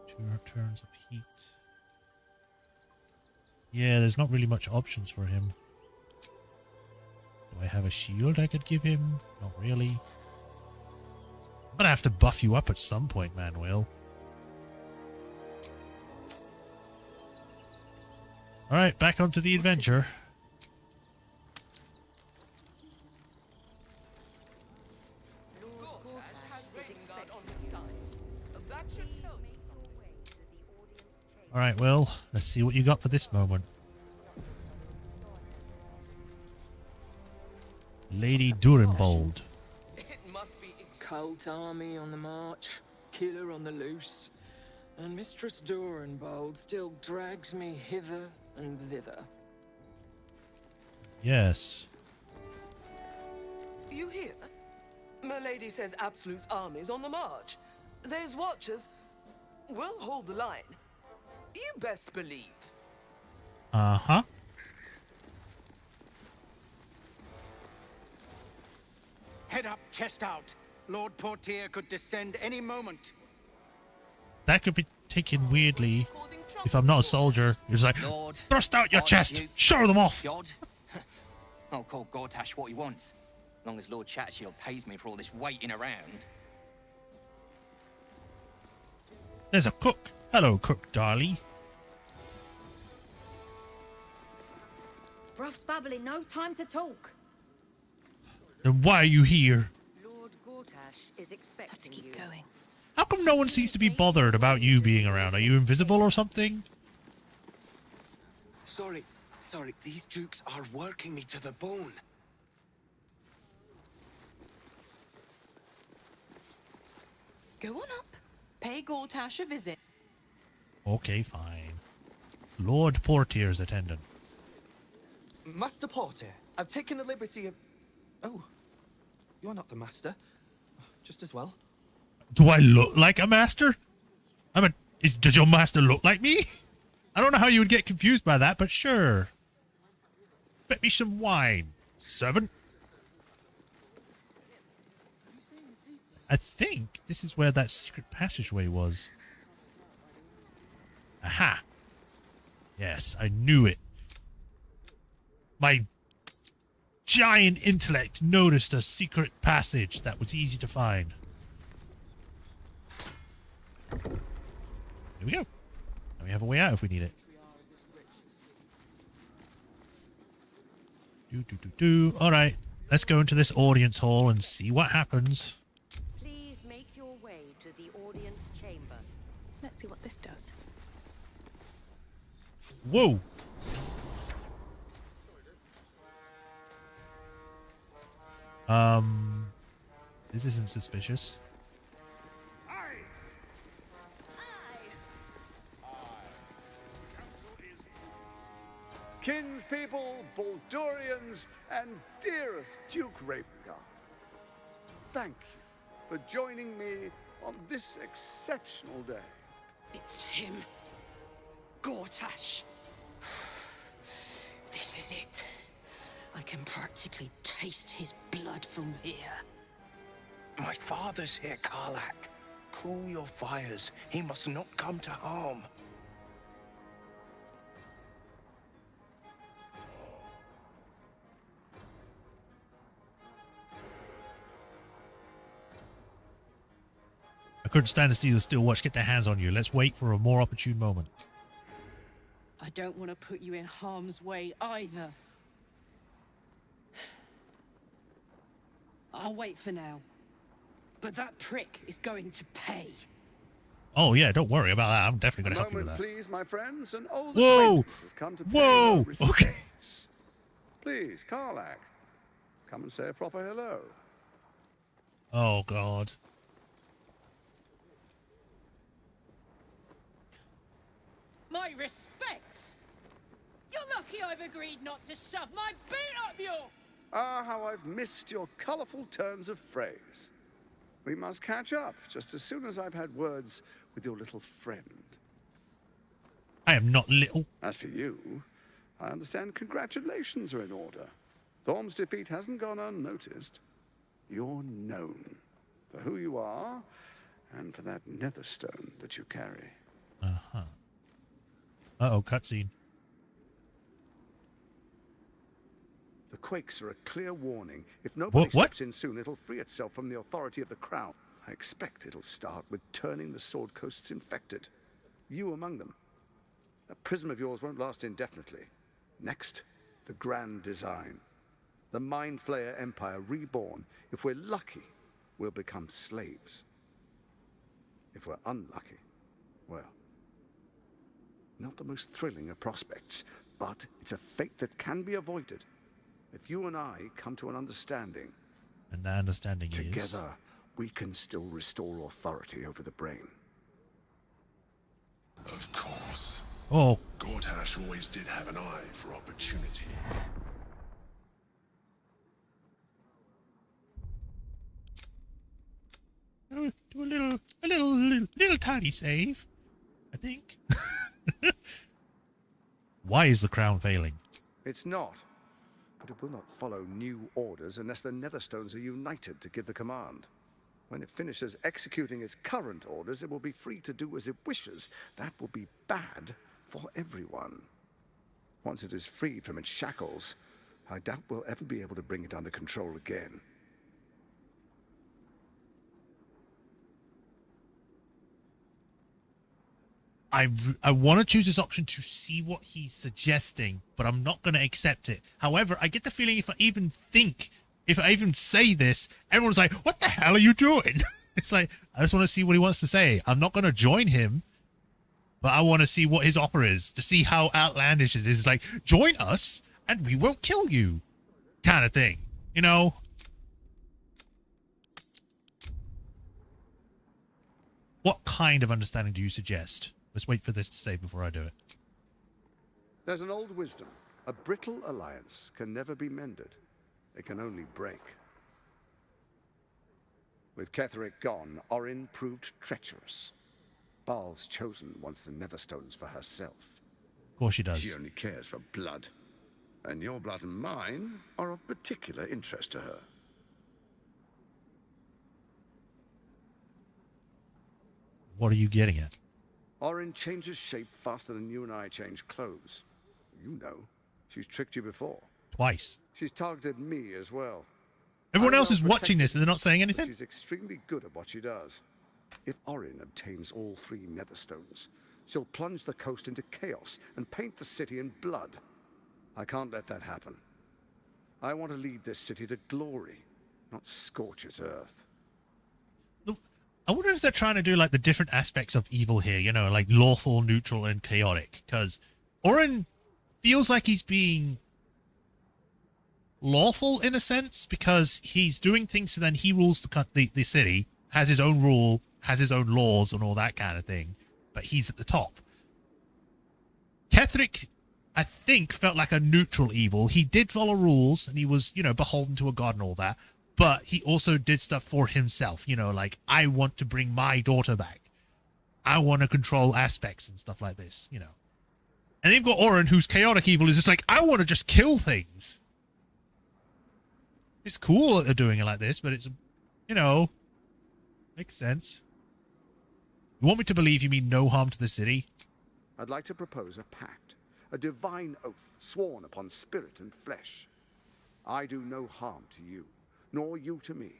Two turns of heat. Yeah, there's not really much options for him. Do I have a shield I could give him? Not really. I'm gonna have to buff you up at some point, Manuel. Alright, back onto the adventure. Alright, Will, let's see what you got for this moment. Lady Durenbold. It must be cult army on the march, killer on the loose, and Mistress Durenbold still drags me hither and thither. Yes. You hear? My lady says Absolute's army's on the march. There's watchers. We'll hold the line. You best believe. Uh-huh. Head up, chest out. Lord Portier could descend any moment. That could be taken weirdly. If I'm not a soldier, you're just like, Lord, thrust out your chest, show them off. God. I'll call Gortash what he wants, as long as Lord Chatshield pays me for all this waiting around. There's a cook. Hello, Cook Darley. Bruff's babbling, no time to talk. Then why are you here? Lord Gortash is expecting you. Keep going. How come no one seems to be bothered about you being around? Are you invisible or something? Sorry. These dukes are working me to the bone. Go on up. Pay Gortash a visit. Okay, fine. Lord Portier's attendant. Master Porter, I've taken the liberty of... Oh, you're not the master. Just as well. Do I look like a master? Does your master look like me? I don't know how you would get confused by that, but sure. Bet me some wine, servant. I think this is where that secret passageway was. Aha. Yes, I knew it. My giant intellect noticed a secret passage that was easy to find. Here we go. And we have a way out if we need it. Alright, let's go into this audience hall and see what happens. Please make your way to the audience chamber. Let's see what this does. Whoa! This isn't suspicious. Kinspeople, Baldurians, and dearest Duke Ravengard, thank you for joining me on this exceptional day. It's him. Gortash. This is it. I can practically taste his blood from here. My father's here, Karlak. Cool your fires. He must not come to harm. I couldn't stand to see the Steel Watch get their hands on you. Let's wait for a more opportune moment. I don't want to put you in harm's way either. I'll wait for now. But that prick is going to pay. Oh yeah, don't worry about that. I'm definitely going to help you with Moment, that. please, my friends. An old Whoa! acquaintance has come to pay Whoa! her respects. Okay. Please, Karlak, come and say a proper hello. Oh God. My respects! You're lucky I've agreed not to shove my boot up your... Ah, how I've missed your colourful turns of phrase. We must catch up just as soon as I've had words with your little friend. I am not little. As for you, I understand congratulations are in order. Thorm's defeat hasn't gone unnoticed. You're known for who you are and for that netherstone that you carry. Uh-huh. Uh-oh, cutscene. The quakes are a clear warning. If nobody steps in soon, it'll free itself from the authority of the crown. I expect it'll start with turning the Sword Coasts infected. You among them. That prism of yours won't last indefinitely. Next, the grand design. The Mind Flayer Empire reborn. If we're lucky, we'll become slaves. If we're unlucky, well, not the most thrilling of prospects, but it's a fate that can be avoided. If you and I come to an understanding, and that understanding is... together, we can still restore authority over the brain. Of course. Oh. Gortash always did have an eye for opportunity. Do a little tiny save, I think. Why is the crown failing? It's not. But it will not follow new orders unless the Netherstones are united to give the command. When it finishes executing its current orders, it will be free to do as it wishes. That will be bad for everyone. Once it is freed from its shackles, I doubt we'll ever be able to bring it under control again. I want to choose this option to see what he's suggesting, but I'm not going to accept it. However, I get the feeling if I even say this, everyone's like, what the hell are you doing? It's like, I just want to see what he wants to say. I'm not going to join him, but I want to see what his offer is, to see how outlandish it is. It's like, join us and we won't kill you kind of thing, you know? What kind of understanding do you suggest? Let's wait for this to save before I do it. There's an old wisdom. A brittle alliance can never be mended. It can only break. With Ketheric gone, Orin proved treacherous. Baal's chosen wants the Netherstones for herself. Of course she does. She only cares for blood. And your blood and mine are of particular interest to her. What are you getting at? Orin changes shape faster than you and I change clothes. You know. She's tricked you before. Twice. She's targeted me as well. Everyone else is watching this and they're not saying anything? She's extremely good at what she does. If Orin obtains all 3 Netherstones, she'll plunge the coast into chaos and paint the city in blood. I can't let that happen. I want to lead this city to glory, not scorch its earth. I wonder if they're trying to do like the different aspects of evil here, you know, like lawful, neutral, and chaotic. Because Orin feels like he's being lawful in a sense, because he's doing things so then he rules the city, has his own rule, has his own laws and all that kind of thing, but he's at the top. Ketheric, I think, felt like a neutral evil. He did follow rules and he was, you know, beholden to a god and all that, but he also did stuff for himself, you know, like, I want to bring my daughter back. I want to control aspects and stuff like this, you know. And they've got Orin, whose chaotic evil is just like, I want to just kill things. It's cool that they're doing it like this, but it's, you know, makes sense. You want me to believe you mean no harm to the city? I'd like to propose a pact, a divine oath sworn upon spirit and flesh. I do no harm to you, nor you to me.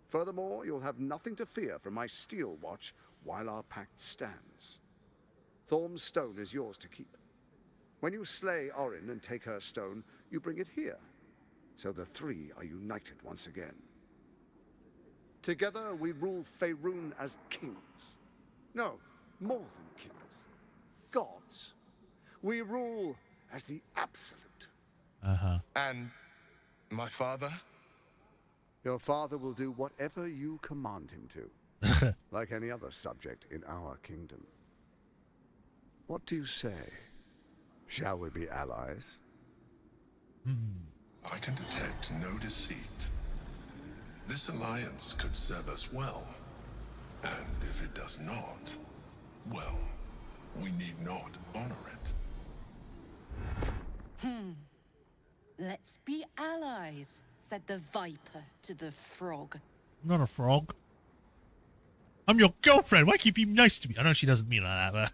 Furthermore, you'll have nothing to fear from my steel watch while our pact stands. Thorm's stone is yours to keep. When you slay Orin and take her stone, you bring it here, so the 3 are united once again. Together we rule Faerun as kings. No, more than kings. Gods. We rule as the absolute. Uh-huh. And my father? Your father will do whatever you command him to, like any other subject in our kingdom. What do you say? Shall we be allies? I can detect no deceit. This alliance could serve us well. And if it does not, well, we need not honor it. Let's be allies, said the viper to the frog. I'm not a frog. I'm your girlfriend. Why keep being nice to me? I know she doesn't mean like that, but...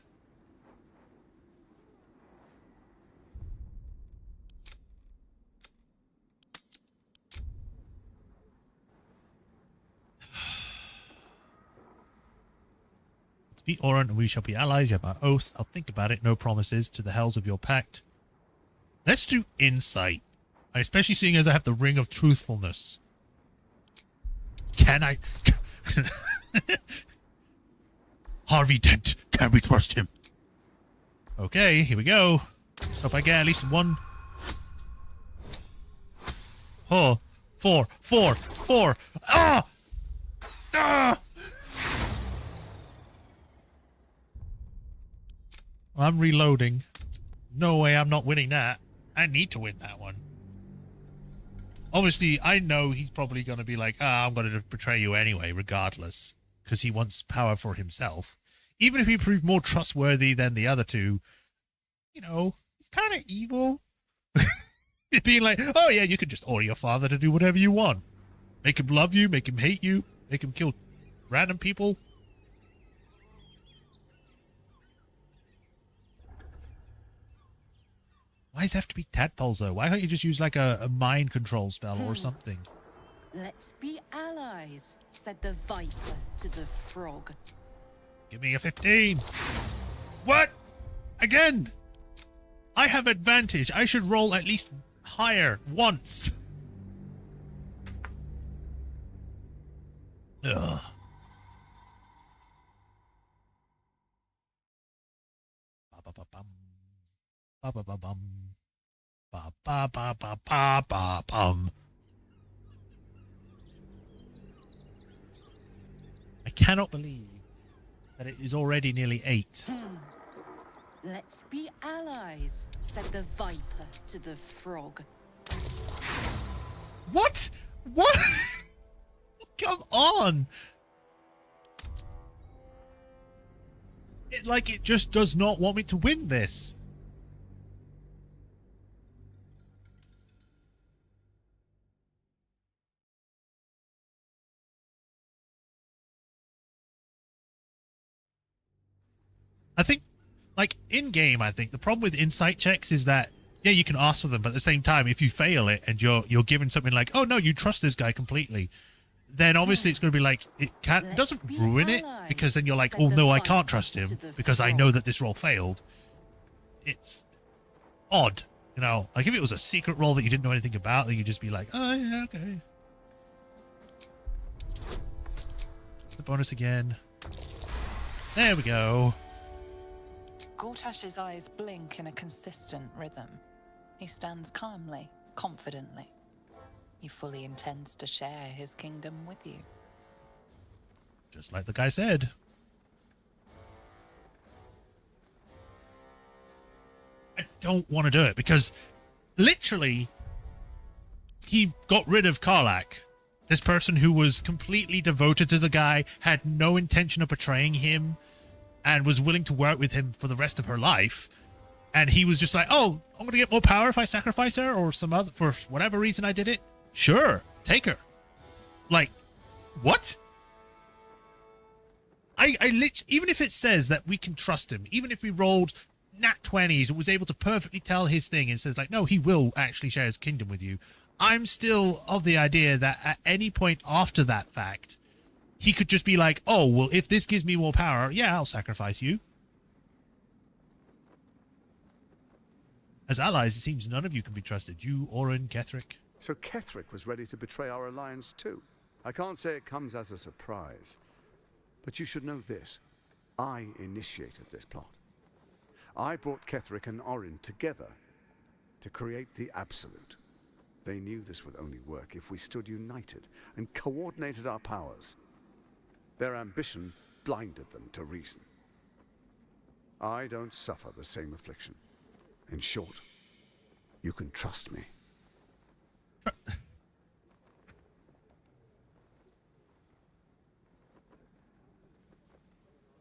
Beat Orin and we shall be allies. You have our oath. I'll think about it. No promises. To the hells of your pact. Let's do insight. Especially seeing as I have the ring of truthfulness. Can I... Harvey Dent. Can we trust him? Okay, here we go. Let's hope I get at least one. Oh, 4. Ah! Ah! I'm reloading. No way I'm not winning that. I need to win that one. Obviously, I know he's probably going to be like, I'm going to betray you anyway, regardless. Because he wants power for himself. Even if he proved more trustworthy than the other 2, you know, he's kind of evil. Being like, oh yeah, you can just order your father to do whatever you want. Make him love you, make him hate you, make him kill random people. Why does it have to be tadpoles, though? Why can't you just use, like, a mind control spell or something? Let's be allies, said the viper to the frog. Give me a 15. What? Again? I have advantage. I should roll at least higher once. Ugh. Ba-ba-ba-bum. Ba-ba-ba-bum. Ba-ba-ba-ba-ba-ba-bum. I cannot believe that it is already nearly 8. Let's be allies, said the viper to the frog. What? What? Come on! It just does not want me to win this. I think, like, in-game, I think, the problem with insight checks is that, yeah, you can ask for them, but at the same time, if you fail it and you're given something like, oh, no, you trust this guy completely, then obviously it's going to be like, it doesn't ruin it, because then you're like, oh, no, I can't trust him, because I know that this roll failed. It's odd, you know? Like, if it was a secret roll that you didn't know anything about, then you'd just be like, oh, yeah, okay. The bonus again. There we go. Gortash's eyes blink in a consistent rhythm. He stands calmly, confidently. He fully intends to share his kingdom with you. Just like the guy said. I don't want to do it because literally he got rid of Karlach. This person who was completely devoted to the guy, had no intention of betraying him, and was willing to work with him for the rest of her life. And he was just like, oh, I'm going to get more power if I sacrifice her or some other, for whatever reason I did it. Sure, take her. Like, what? Even if it says that we can trust him, even if we rolled nat 20s and was able to perfectly tell his thing and says like, no, he will actually share his kingdom with you, I'm still of the idea that at any point after that fact, he could just be like, oh, well, if this gives me more power, yeah, I'll sacrifice you. As allies, it seems none of you can be trusted. You, Orin, Ketheric. So Ketheric was ready to betray our alliance too. I can't say it comes as a surprise. But you should know this. I initiated this plot. I brought Ketheric and Orin together to create the Absolute. They knew this would only work if we stood united and coordinated our powers. Their ambition blinded them to reason. I don't suffer the same affliction. In short, you can trust me.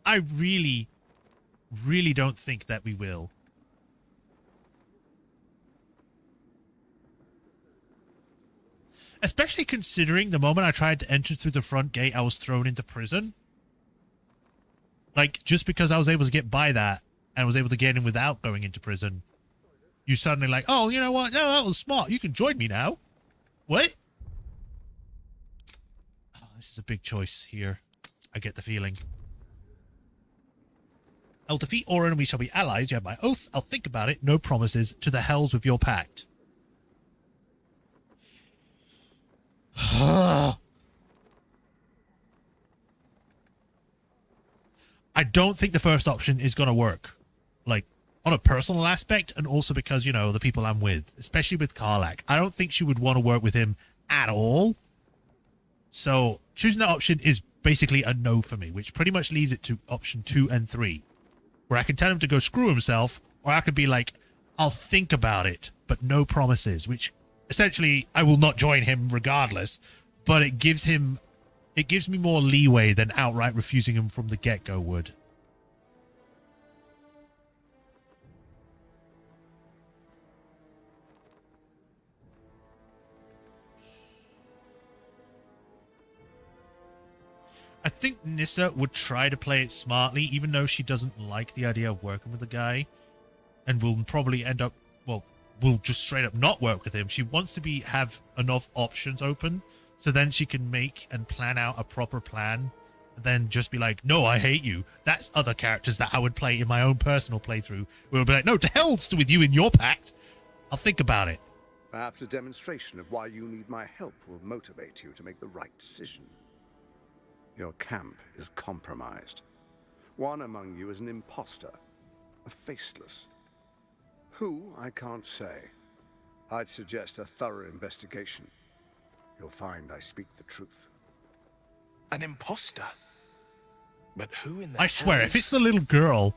I really, really don't think that we will. Especially considering the moment I tried to enter through the front gate, I was thrown into prison. Like, just because I was able to get by that and was able to get in without going into prison, you suddenly like, oh, you know what? No, that was smart. You can join me now. What? Oh, this is a big choice here. I get the feeling. I'll defeat Orin and we shall be allies. You have my oath. I'll think about it. No promises. To the hells with your pact. I don't think the first option is going to work. Like, on a personal aspect, and also because, you know, the people I'm with, especially with Karlach. I don't think she would want to work with him at all. So, choosing that option is basically a no for me, which pretty much leaves it to option 2 and 3. Where I can tell him to go screw himself, or I could be like, I'll think about it, but no promises, which essentially I will not join him regardless, but it gives me more leeway than outright refusing him from the get-go would. I think Nissa would try to play it smartly, even though she doesn't like the idea of working with the guy, and will probably end up, well, will just straight up not work with him. She wants to have enough options open, so then she can make and plan out a proper plan then just be like, no, I hate you. That's other characters that I would play in my own personal playthrough. We'll be like, no, to hell's with you in your pact. I'll think about it. Perhaps a demonstration of why you need my help will motivate you to make the right decision. Your camp is compromised. One among you is an imposter, a faceless. Who, I can't say. I'd suggest a thorough investigation. You'll find I speak the truth. An imposter? But who in the I swear, if it's the little girl...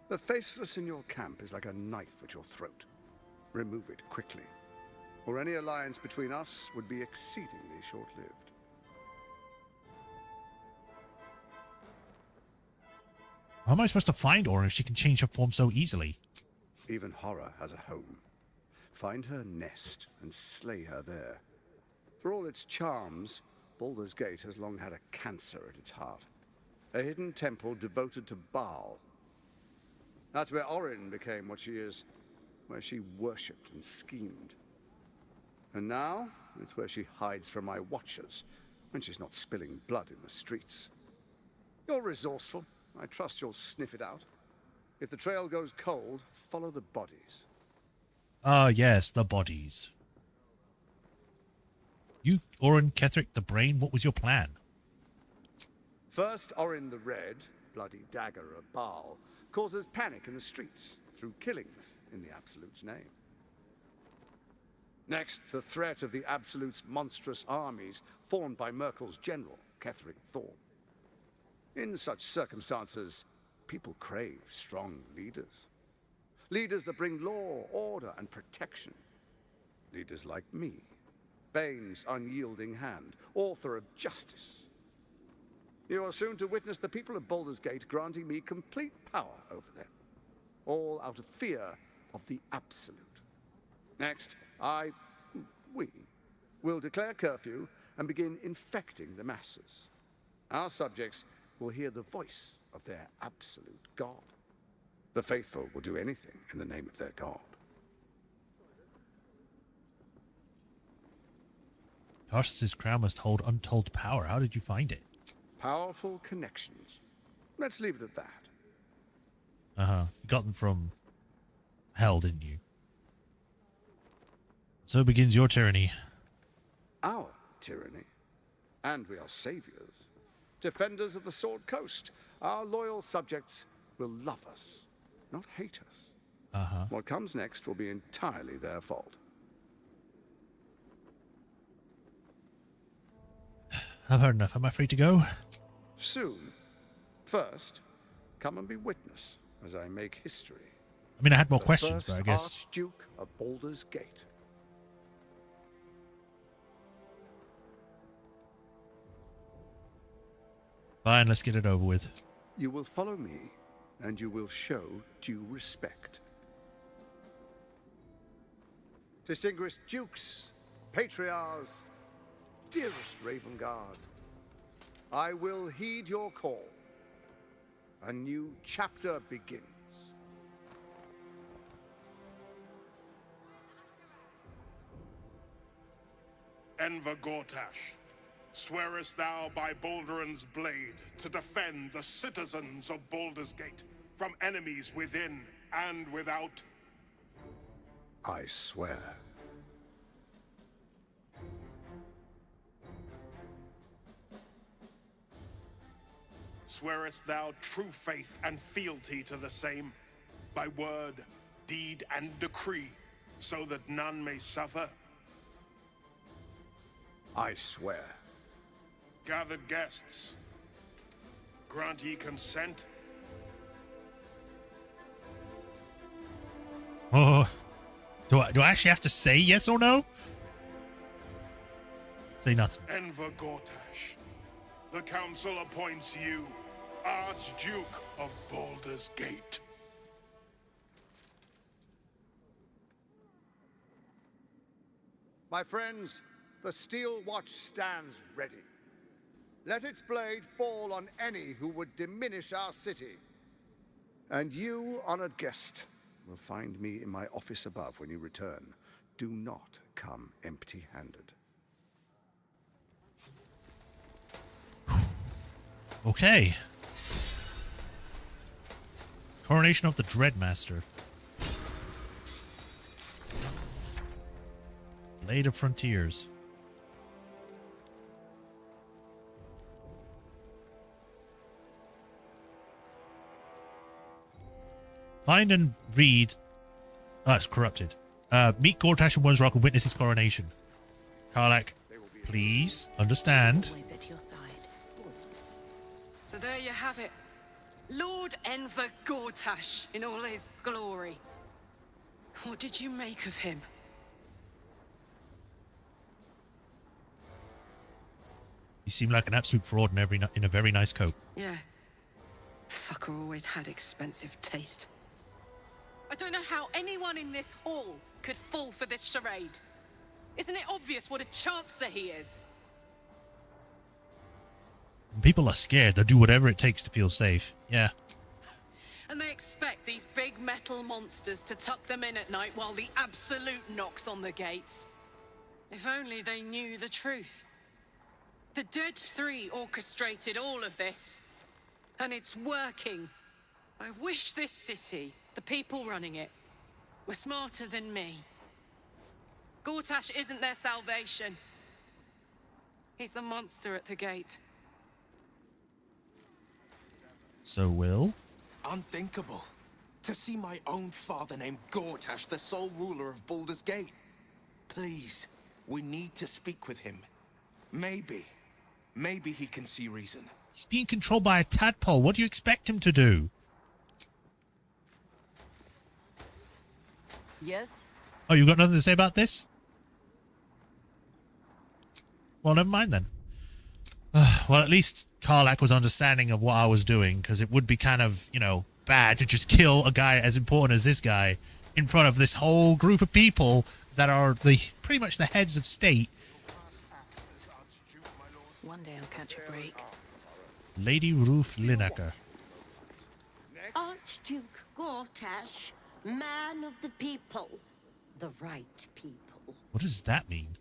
The faceless in your camp is like a knife at your throat. Remove it quickly, or any alliance between us would be exceedingly short-lived. How am I supposed to find Orin if she can change her form so easily? Even horror has a home. Find her nest and slay her there. For all its charms, Baldur's Gate has long had a cancer at its heart. A hidden temple devoted to Baal. That's where Orin became what she is, where she worshipped and schemed. And now, it's where she hides from my watchers, when she's not spilling blood in the streets. You're resourceful. I trust you'll sniff it out. If the trail goes cold, follow the bodies. Ah, yes, the bodies. You, Orin, Ketheric the Brain, what was your plan? First, Orin the Red, bloody dagger of Baal, causes panic in the streets through killings in the Absolute's name. Next, the threat of the Absolute's monstrous armies formed by Merkel's general, Ketheric Thorn. In such circumstances, people crave strong leaders. Leaders that bring law, order, and protection. Leaders like me, Bane's unyielding hand, author of justice. You are soon to witness the people of Baldur's Gate granting me complete power over them, all out of fear of the Absolute. Next, we, will declare curfew and begin infecting the masses. Our subjects will hear the voice of their absolute God. The faithful will do anything in the name of their God. Tarsus's crown must hold untold power. How did you find it? Powerful connections. Let's leave it at that. Uh-huh. You got them from hell, didn't you? So begins your tyranny. Our tyranny. And we are saviors. Defenders of the Sword Coast. Our loyal subjects will love us, not hate us. Uh-huh. What comes next will be entirely their fault. I've heard enough. Am I free to go? Soon. First, come and be witness as I make history. I mean, I had more The questions, but I first guess... Archduke of Baldur's Gate. Fine, let's get it over with. You will follow me, and you will show due respect. Distinguished dukes, patriarchs, dearest Ravengard, I will heed your call. A new chapter begins. Enver Gortash, swearest thou by Balduran's blade to defend the citizens of Baldur's Gate from enemies within and without? I swear. Swearest thou true faith and fealty to the same, by word, deed, and decree, so that none may suffer? I swear. Gathered guests, grant ye consent? Oh, do I actually have to say yes or no? Say nothing. Enver Gortash, the council appoints you Archduke of Baldur's Gate. My friends, the Steel Watch stands ready. Let its blade fall on any who would diminish our city. And you, honored guest, will find me in my office above when you return. Do not come empty-handed. Okay. Coronation of the Dreadmaster. Blade of Frontiers. Find and read. Oh, it's corrupted. Meet Gortash and Worms Rock and witness his coronation. Karlach, please understand. Always at your side. So there you have it. Lord Enver Gortash in all his glory. What did you make of him? You seem like an absolute fraud in a very nice coat. Yeah. Fucker always had expensive taste. I don't know how anyone in this hall could fall for this charade. Isn't it obvious what a chancer he is? When people are scared, they'll do whatever it takes to feel safe. Yeah. And they expect these big metal monsters to tuck them in at night while the Absolute knocks on the gates. If only they knew the truth. The Dead Three orchestrated all of this. And it's working. I wish this city, the people running it, were smarter than me. Gortash isn't their salvation. He's the monster at the gate. So, Will? Unthinkable. To see my own father named Gortash, the sole ruler of Baldur's Gate. Please, we need to speak with him. Maybe he can see reason. He's being controlled by a tadpole. What do you expect him to do? Yes? Oh, you've got nothing to say about this? Well, never mind then. Well, at least Karlach was understanding of what I was doing, because it would be kind of, you know, bad to just kill a guy as important as this guy in front of this whole group of people that are pretty much the heads of state. One day I'll catch a break. Lady Ruth Lineker. Archduke Gortash, man of the people. The right people. What does that mean?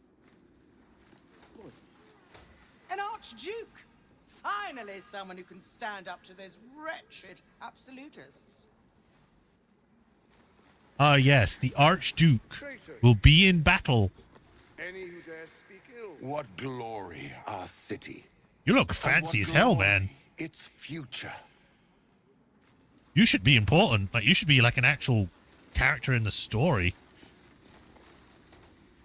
An Archduke! Finally someone who can stand up to those wretched absolutists. Ah, yes, the Archduke will be in battle. Any who dare speak ill. What glory, our city. You look fancy as hell, man. Its future. You should be important. Like, you should be like an actual character in the story.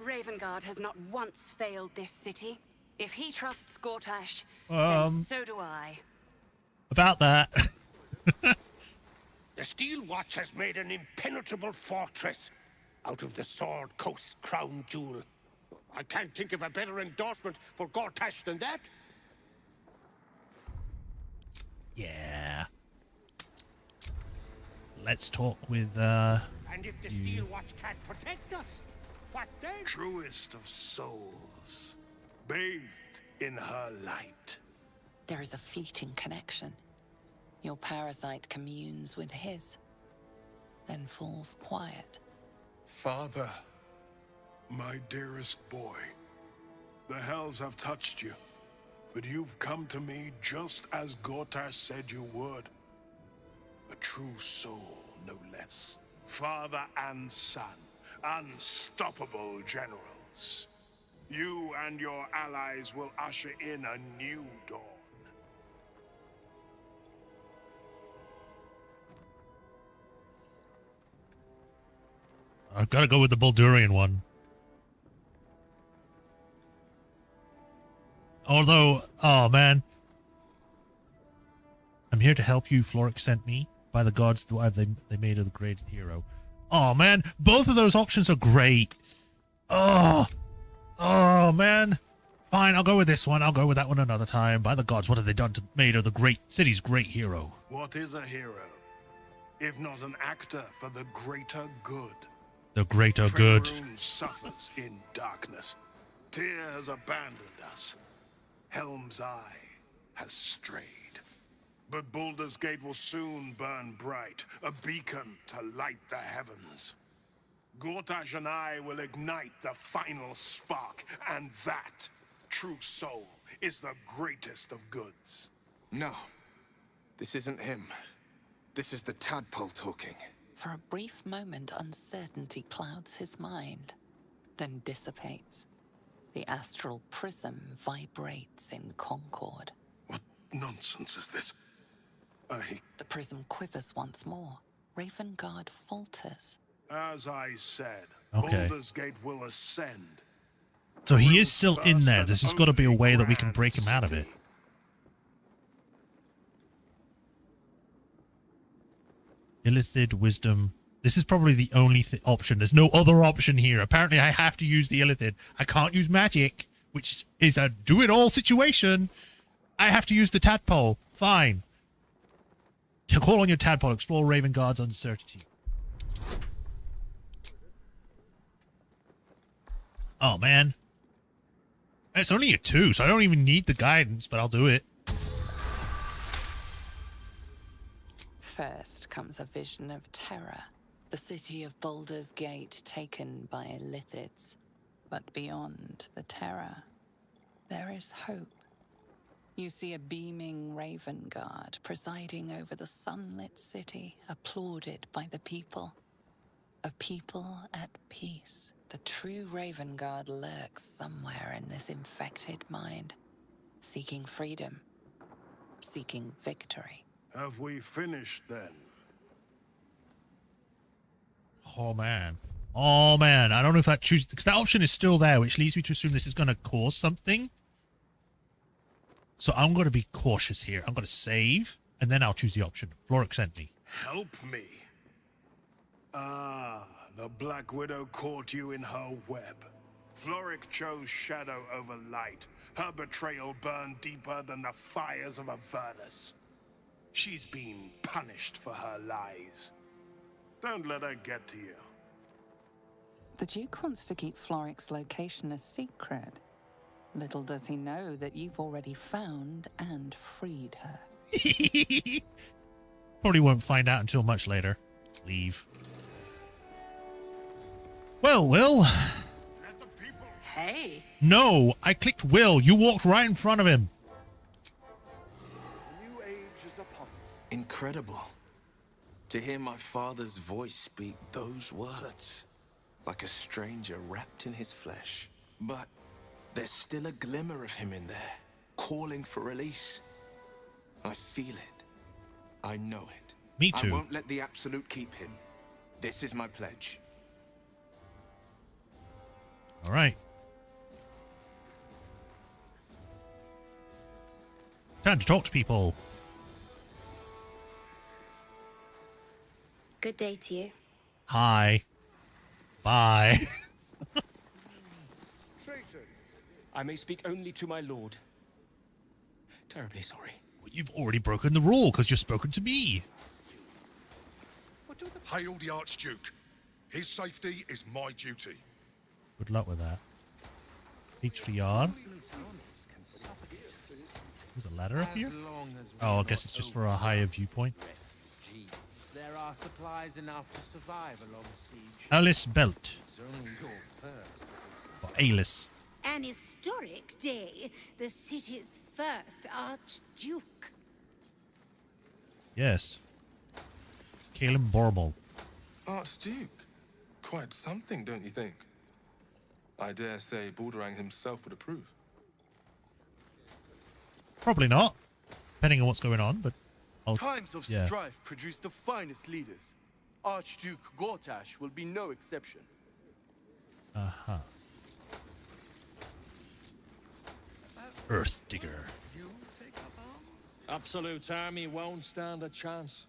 Ravengard has not once failed this city. If he trusts Gortash, then so do I. About that. The Steel Watch has made an impenetrable fortress out of the Sword Coast crown jewel. I can't think of a better endorsement for Gortash than that. Yeah. Let's talk with, And if the Steel Watch can't protect us, what then? Truest of souls, bathed in her light. There is a fleeting connection. Your parasite communes with his, then falls quiet. Father, my dearest boy, the hells have touched you, but you've come to me just as Gortash said you would. A true soul, no less. Father and son, unstoppable generals. You and your allies will usher in a new dawn. I've got to go with the Baldurian one. Although, oh man. I'm here to help you, Florrick sent me. By the gods, they made a great hero. Oh man, both of those options are great. Oh man. Fine, I'll go with this one. I'll go with that one another time. By the gods, what have they done to made of the great city's great hero? What is a hero, if not an actor for the greater good? The greater good. Faerun suffers in darkness. Tyr has abandoned us. Helm's Eye has strayed. But Baldur's Gate will soon burn bright, a beacon to light the heavens. Gortash and I will ignite the final spark, and that, true soul, is the greatest of goods. No. This isn't him. This is the tadpole talking. For a brief moment, uncertainty clouds his mind, then dissipates. The astral prism vibrates in concord. What nonsense is this? The prism quivers once more. Ravengard falters. As I said, Okay. Baldur's Gate will ascend. So he is still in there. There's just got to be a way that we can break him out of it. Illithid Wisdom. This is probably the only option. There's no other option here. Apparently, I have to use the Illithid. I can't use magic, which is a do-it-all situation. I have to use the tadpole. Fine. Call on your tadpole. Explore Ravengard's uncertainty. Oh, man. It's only a 2, so I don't even need the guidance, but I'll do it. First comes a vision of terror. The city of Baldur's Gate taken by Illithids. But beyond the terror, there is hope. You see a beaming Ravengard presiding over the sunlit city, applauded by the people. A people at peace. The true Ravengard lurks somewhere in this infected mind, seeking freedom, seeking victory. Have we finished then? Oh, man. Oh, man. I don't know if that chooses... Because that option is still there, which leads me to assume this is going to cause something. So I'm going to be cautious here. I'm going to save, and then I'll choose the option. Florrick sent me. Help me. Ah, the Black Widow caught you in her web. Florrick chose shadow over light. Her betrayal burned deeper than the fires of Avernus. She's been punished for her lies. Don't let her get to you. The Duke wants to keep Florrick's location a secret. Little does he know that you've already found and freed her. Probably won't find out until much later. Leave. Well, Will. Hey. No, I clicked Will. You walked right in front of him. New age is upon us. Incredible. To hear my father's voice speak those words. Like a stranger wrapped in his flesh. But there's still a glimmer of him in there, calling for release. I feel it. I know it. Me too. I won't let the Absolute keep him. This is my pledge. All right. Time to talk to people. Good day to you. Hi. Bye. I may speak only to my lord. Terribly sorry. Well, you've already broken the rule because you've spoken to me. Hail the Archduke. His safety is my duty. Good luck with that. HDR. There's a ladder up here? Oh, I guess it's just for a higher viewpoint. There are supplies enough to survive a long siege. Alice Belt. It's only your purse that Or Alice. An historic day, the city's first Archduke. Yes. Caleb Bormal. Archduke? Quite something, don't you think? I dare say Baldur himself would approve. Probably not, depending on what's going on, but... Times of yeah. strife produce the finest leaders. Archduke Gortash will be no exception. Uh-huh. Earth Digger. Absolute's army won't stand a chance.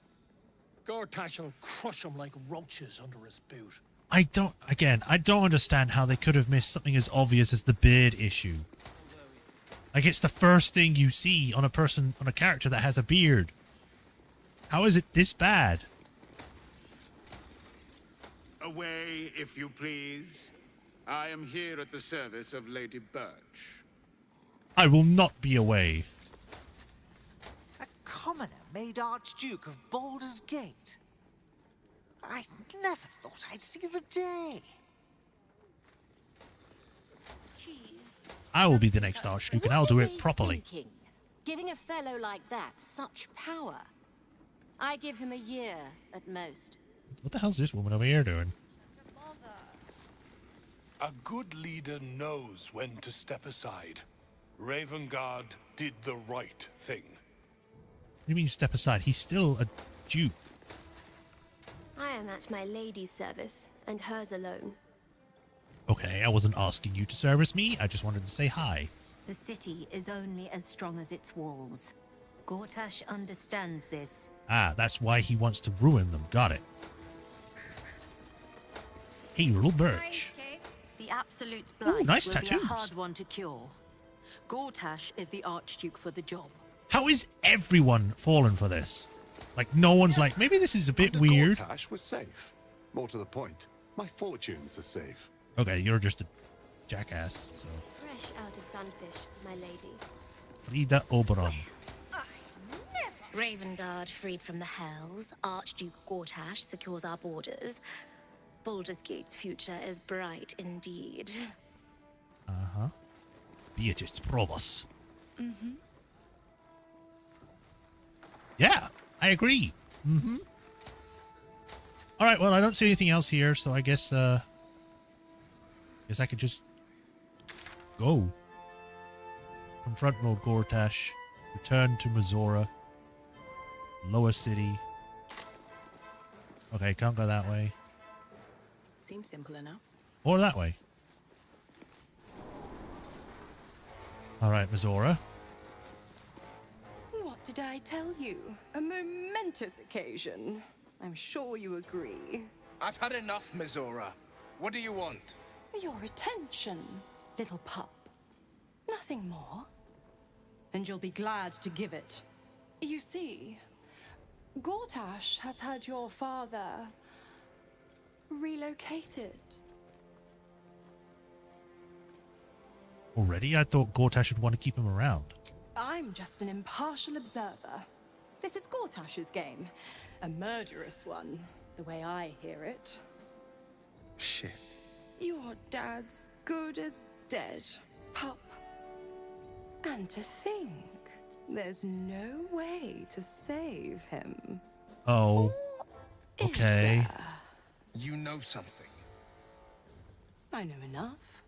Gortash will crush them like roaches under his boot. I don't understand how they could have missed something as obvious as the beard issue. Like, it's the first thing you see on a person, on a character that has a beard. How is it this bad? Away, if you please. I am here at the service of Lady Birch. I will not be away. A commoner made Archduke of Baldur's Gate. I never thought I'd see the day. I will be the next Archduke, and I'll do it properly. Giving a fellow like that such power. I give him a year at most. What the hell's this woman over here doing? A good leader knows when to step aside. Ravengard did the right thing. What do you mean step aside? He's still a duke. I am at my lady's service, and hers alone. Okay, I wasn't asking you to service me. I just wanted to say hi. The city is only as strong as its walls. Gortash understands this. Ah, that's why he wants to ruin them. Got it. Hey, little birch. The Absolute's blight nice will tattoos. be a hard one to cure. Gortash is the Archduke for the job. How is everyone fallen for this? Like, no one's like, maybe this is a bit weird. Gortash was safe. More to the point, my fortunes are safe. Okay, you're just a jackass, so. Fresh out of Sunfish, my lady. Frida Oberon. Ravengard freed from the Hells. Archduke Gortash secures our borders. Baldur's Gate's future is bright indeed. Uh-huh. Beatrice Probus. Mm-hmm. Yeah, I agree. Mm-hmm. All right, well, I don't see anything else here, so I guess I could just go. Confront Lord Gortash. Return to Majora. Lower City. Okay, can't go that way. Seems simple enough. Or that way. All right, Majora. What did I tell you? A momentous occasion. I'm sure you agree. I've had enough, Majora. What do you want? Your attention, little pup. Nothing more. And you'll be glad to give it. You see, Gortash has had your father relocated. Already? I thought Gortash would want to keep him around. I'm just an impartial observer. This is Gortash's game. A murderous one, the way I hear it. Shit. Your dad's good as dead, pup. And to think, there's no way to save him. Oh. Okay. You know something. I know enough.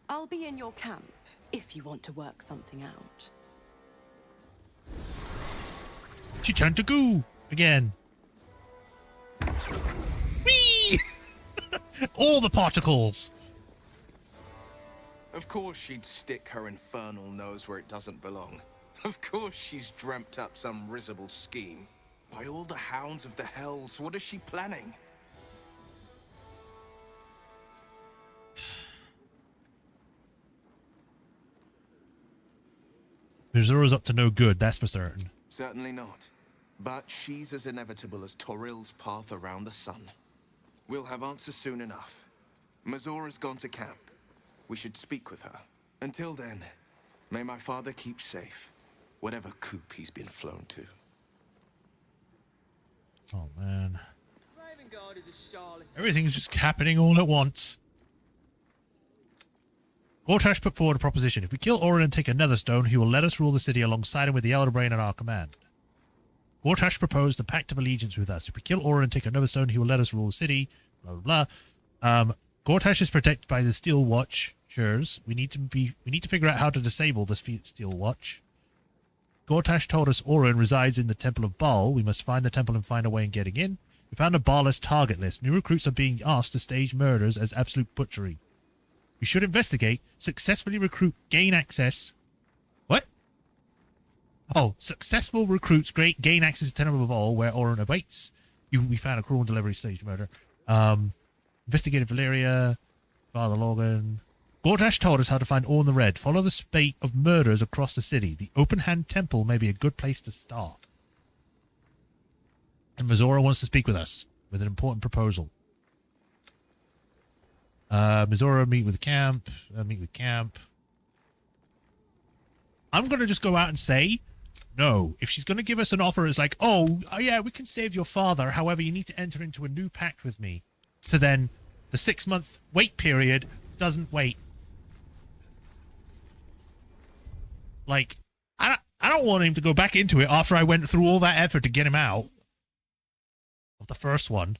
I'll be in your camp if you want to work something out. She turned to goo again. Whee! All the particles. Of course she'd stick her infernal nose where it doesn't belong. Of course she's dreamt up some risible scheme. By all the hounds of the hells, what is she planning? Majora's up to no good, that's for certain. Certainly not. But she's as inevitable as Torril's path around the sun. We'll have answers soon enough. Mazora's gone to camp. We should speak with her. Until then, may my father keep safe, whatever coop he's been flown to. Oh, man. Ravengard is a charlatan. Everything's just happening all at once. Gortash put forward a proposition. If we kill Orin and take another stone, he will let us rule the city alongside him with the Elder Brain at our command. Gortash proposed a pact of allegiance with us. If we kill Orin and take another stone, he will let us rule the city. Blah, blah, blah. Gortash is protected by the Steel Watchers. We need to figure out how to disable this Steel Watch. Gortash told us Orin resides in the Temple of Baal. We must find the temple and find a way in getting in. We found a Baalist target list. New recruits are being asked to stage murders as absolute butchery. We should investigate, successfully recruit, gain access. What? Oh, successful recruits gain access to Temple of Baal, where Orin awaits. We found a cruel and delivery staged murder. Investigated Valeria, Father Logan. Gortash told us how to find Orin the Red. Follow the spate of murders across the city. The Open Hand Temple may be a good place to start. And Majora wants to speak with us with an important proposal. Majora, meet with camp. I'm going to just go out and say no. If she's going to give us an offer, it's like, oh, yeah, we can save your father. However, you need to enter into a new pact with me. So then the 6-month wait period doesn't wait. Like, don't want him to go back into it after I went through all that effort to get him out of the first one.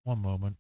One moment.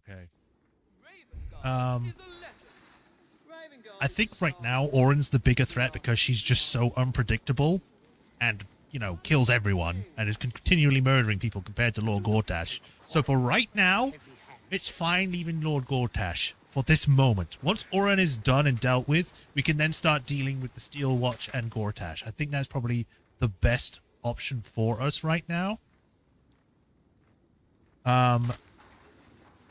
Okay. I think right now Orin's the bigger threat because she's just so unpredictable and, you know, kills everyone and is continually murdering people compared to Lord Gortash. So for right now, it's fine leaving Lord Gortash for this moment. Once Orin is done and dealt with, we can then start dealing with the Steel Watch and Gortash. I think that's probably the best option for us right now.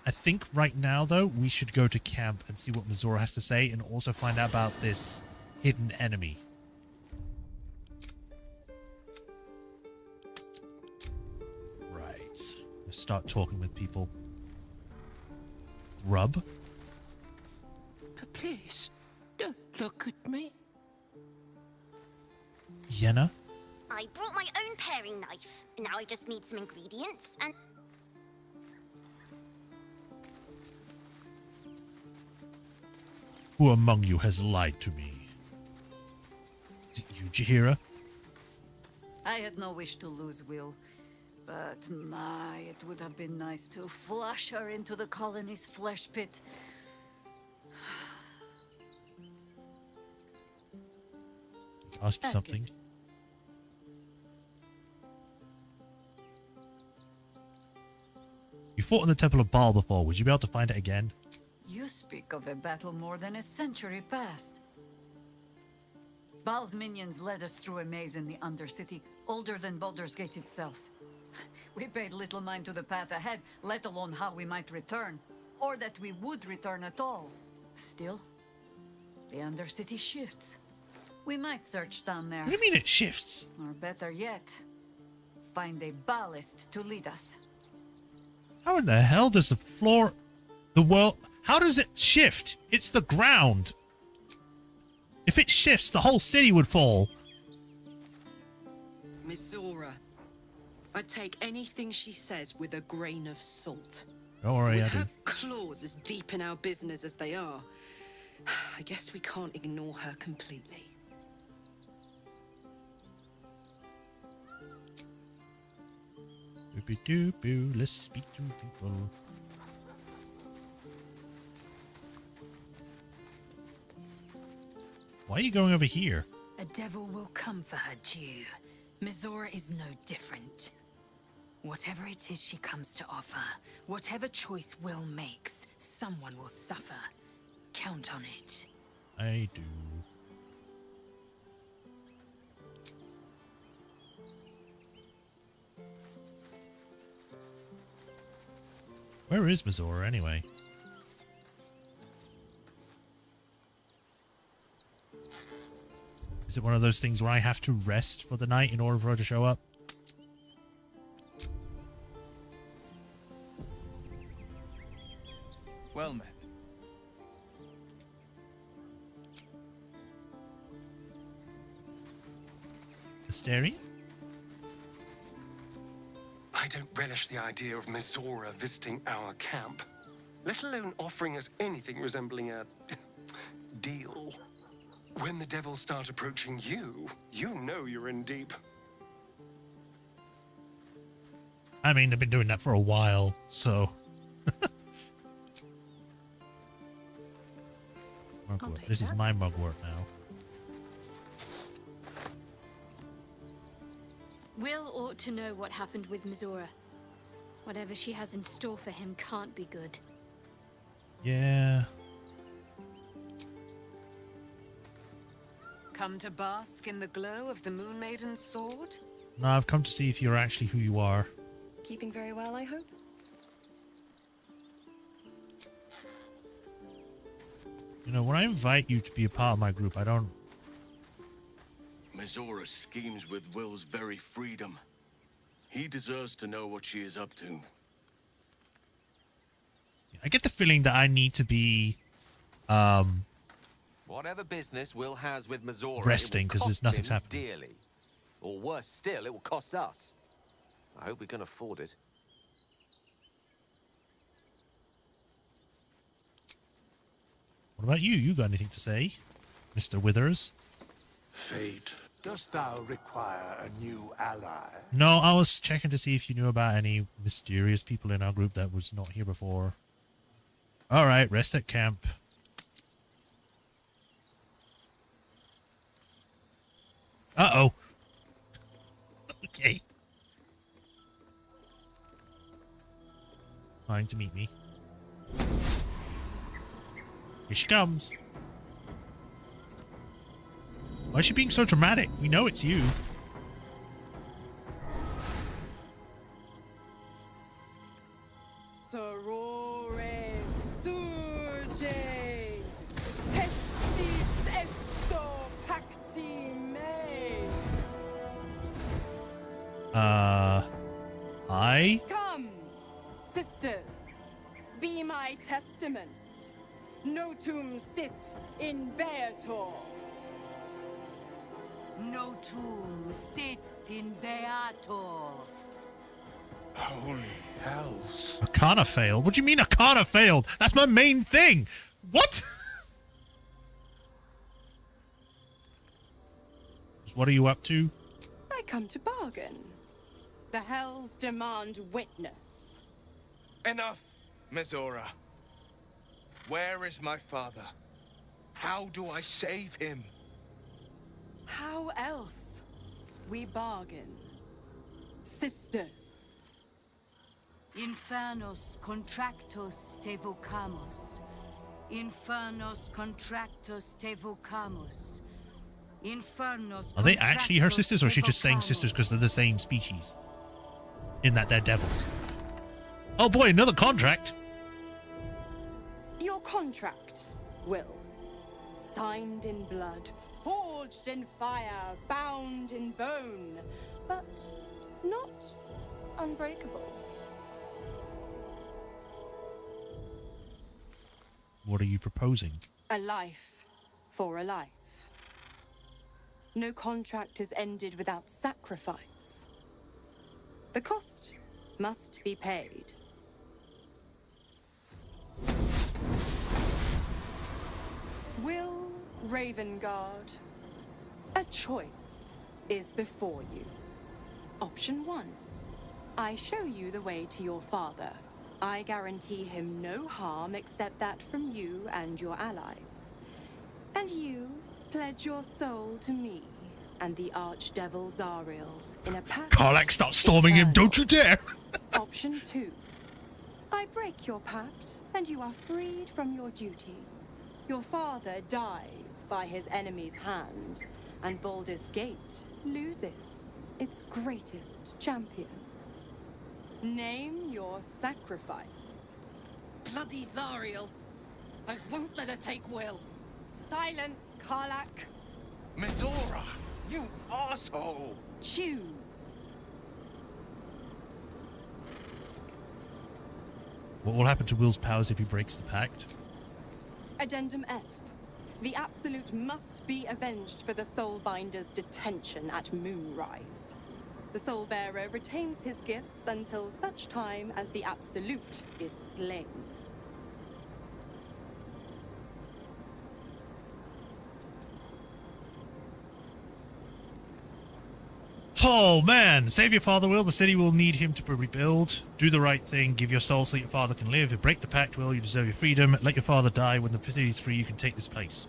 I think right now, though, we should go to camp and see what Majora has to say and also find out about this hidden enemy. Right. Let's start talking with people. Rub? Please, don't look at me. Yenna? I brought my own paring knife. Now I just need some ingredients and... Who among you has lied to me? Is it you, Jaheira? I had no wish to lose Will, but my, it would have been nice to flush her into the colony's flesh pit. Ask you something. It. You fought in the Temple of Baal before. Would you be able to find it again? You speak of a battle more than a century past. Baal's minions led us through a maze in the Undercity, older than Baldur's Gate itself. We paid little mind to the path ahead, let alone how we might return, or that we would return at all. Still, the Undercity shifts. We might search down there. What do you mean it shifts? Or better yet, find a ballast to lead us. How in the hell does the floor... The world... How does it shift? It's the ground. If it shifts, the whole city would fall. Miss Zora, I take anything she says with a grain of salt. Don't worry, with I do. her claws as deep in our business as they are, I guess we can't ignore her completely. Doopy-doopoo, let's speak to people. Why are you going over here? A devil will come for her, Jew. Majora is no different. Whatever it is she comes to offer, whatever choice Will makes, someone will suffer. Count on it. I do. Where is Majora anyway? Is it one of those things where I have to rest for the night in order for her to show up? Well met. Astarion? I don't relish the idea of Majora visiting our camp, let alone offering us anything resembling a deal. When the devils start approaching you, you know you're in deep. I mean, they've been doing that for a while, so... Mugwort. This is my mugwort now. Will ought to know what happened with Majora. Whatever she has in store for him can't be good. Yeah. Come to bask in the glow of the Moon Maiden's sword? No, I've come to see if you're actually who you are. Keeping very well, I hope? You know, when I invite you to be a part of my group, I don't... Majora schemes with Will's very freedom. He deserves to know what she is up to. I get the feeling that I need to be... Whatever business Will has with Majora, resting, because there's nothing's happening. Dearly. Or worse still, it will cost us. I hope we can afford it. What about you? You got anything to say, Mr. Withers? Fate, dost thou require a new ally? No, I was checking to see if you knew about any mysterious people in our group that was not here before. Alright, rest at camp. Uh-oh. Okay. Trying to meet me. Here she comes. Why is she being so dramatic? We know it's you. Sorore surge, testis esto pacti me. Hi? Come, sisters, be my testament. Notum sit in Beator. Notum sit in Beator. Holy hells. Arcana failed? What do you mean Arcana failed? That's my main thing. What? What are you up to? I come to bargain. The hells demand witness. Enough, Majora. Where is my father? How do I save him? How else? We bargain. Sisters. Infernos contractos te vocamos. Infernos contractos te vocamos. Infernos. Are they actually her sisters, or is she just saying sisters because they're the same species? In that they're devils. Oh boy, another contract. Your contract, Will. Signed in blood, forged in fire, bound in bone, but not unbreakable. What are you proposing? A life for a life. No contract is ended without sacrifice. The cost must be paid. Will Ravengard, a choice is before you. Option 1. I show you the way to your father. I guarantee him no harm except that from you and your allies. And you pledge your soul to me and the Archdevil Zariel in a pact. Karlach, stop storming him, don't you dare! Option 2. I break your pact and you are freed from your duty. Your father dies by his enemy's hand, and Baldur's Gate loses its greatest champion. Name your sacrifice. Bloody Zariel. I won't let her take Will. Silence, Karlach. Majora, you asshole! Choose. What will happen to Will's powers if he breaks the pact? Addendum F. The Absolute must be avenged for the Soulbinder's detention at Moonrise. The Soulbearer retains his gifts until such time as the Absolute is slain. Oh man, save your father, Will. The city will need him to rebuild. Do the right thing. Give your soul so your father can live. If you break the pact, Will, you deserve your freedom. Let your father die. When the city is free, you can take this place.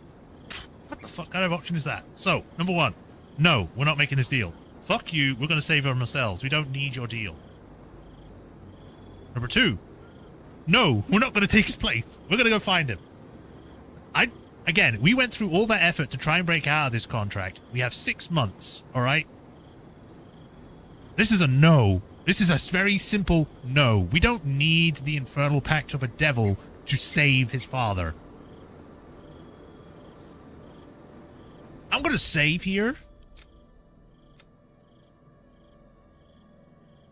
What the fuck kind of option is that? So, number one, no, we're not making this deal. Fuck you, we're going to save him ourselves. We don't need your deal. Number two, no, we're not going to take his place. We're going to go find him. Again, we went through all that effort to try and break out of this contract. We have 6 months, all right? This is a no. This is a very simple no. We don't need the infernal pact of a devil to save his father. I'm going to save here.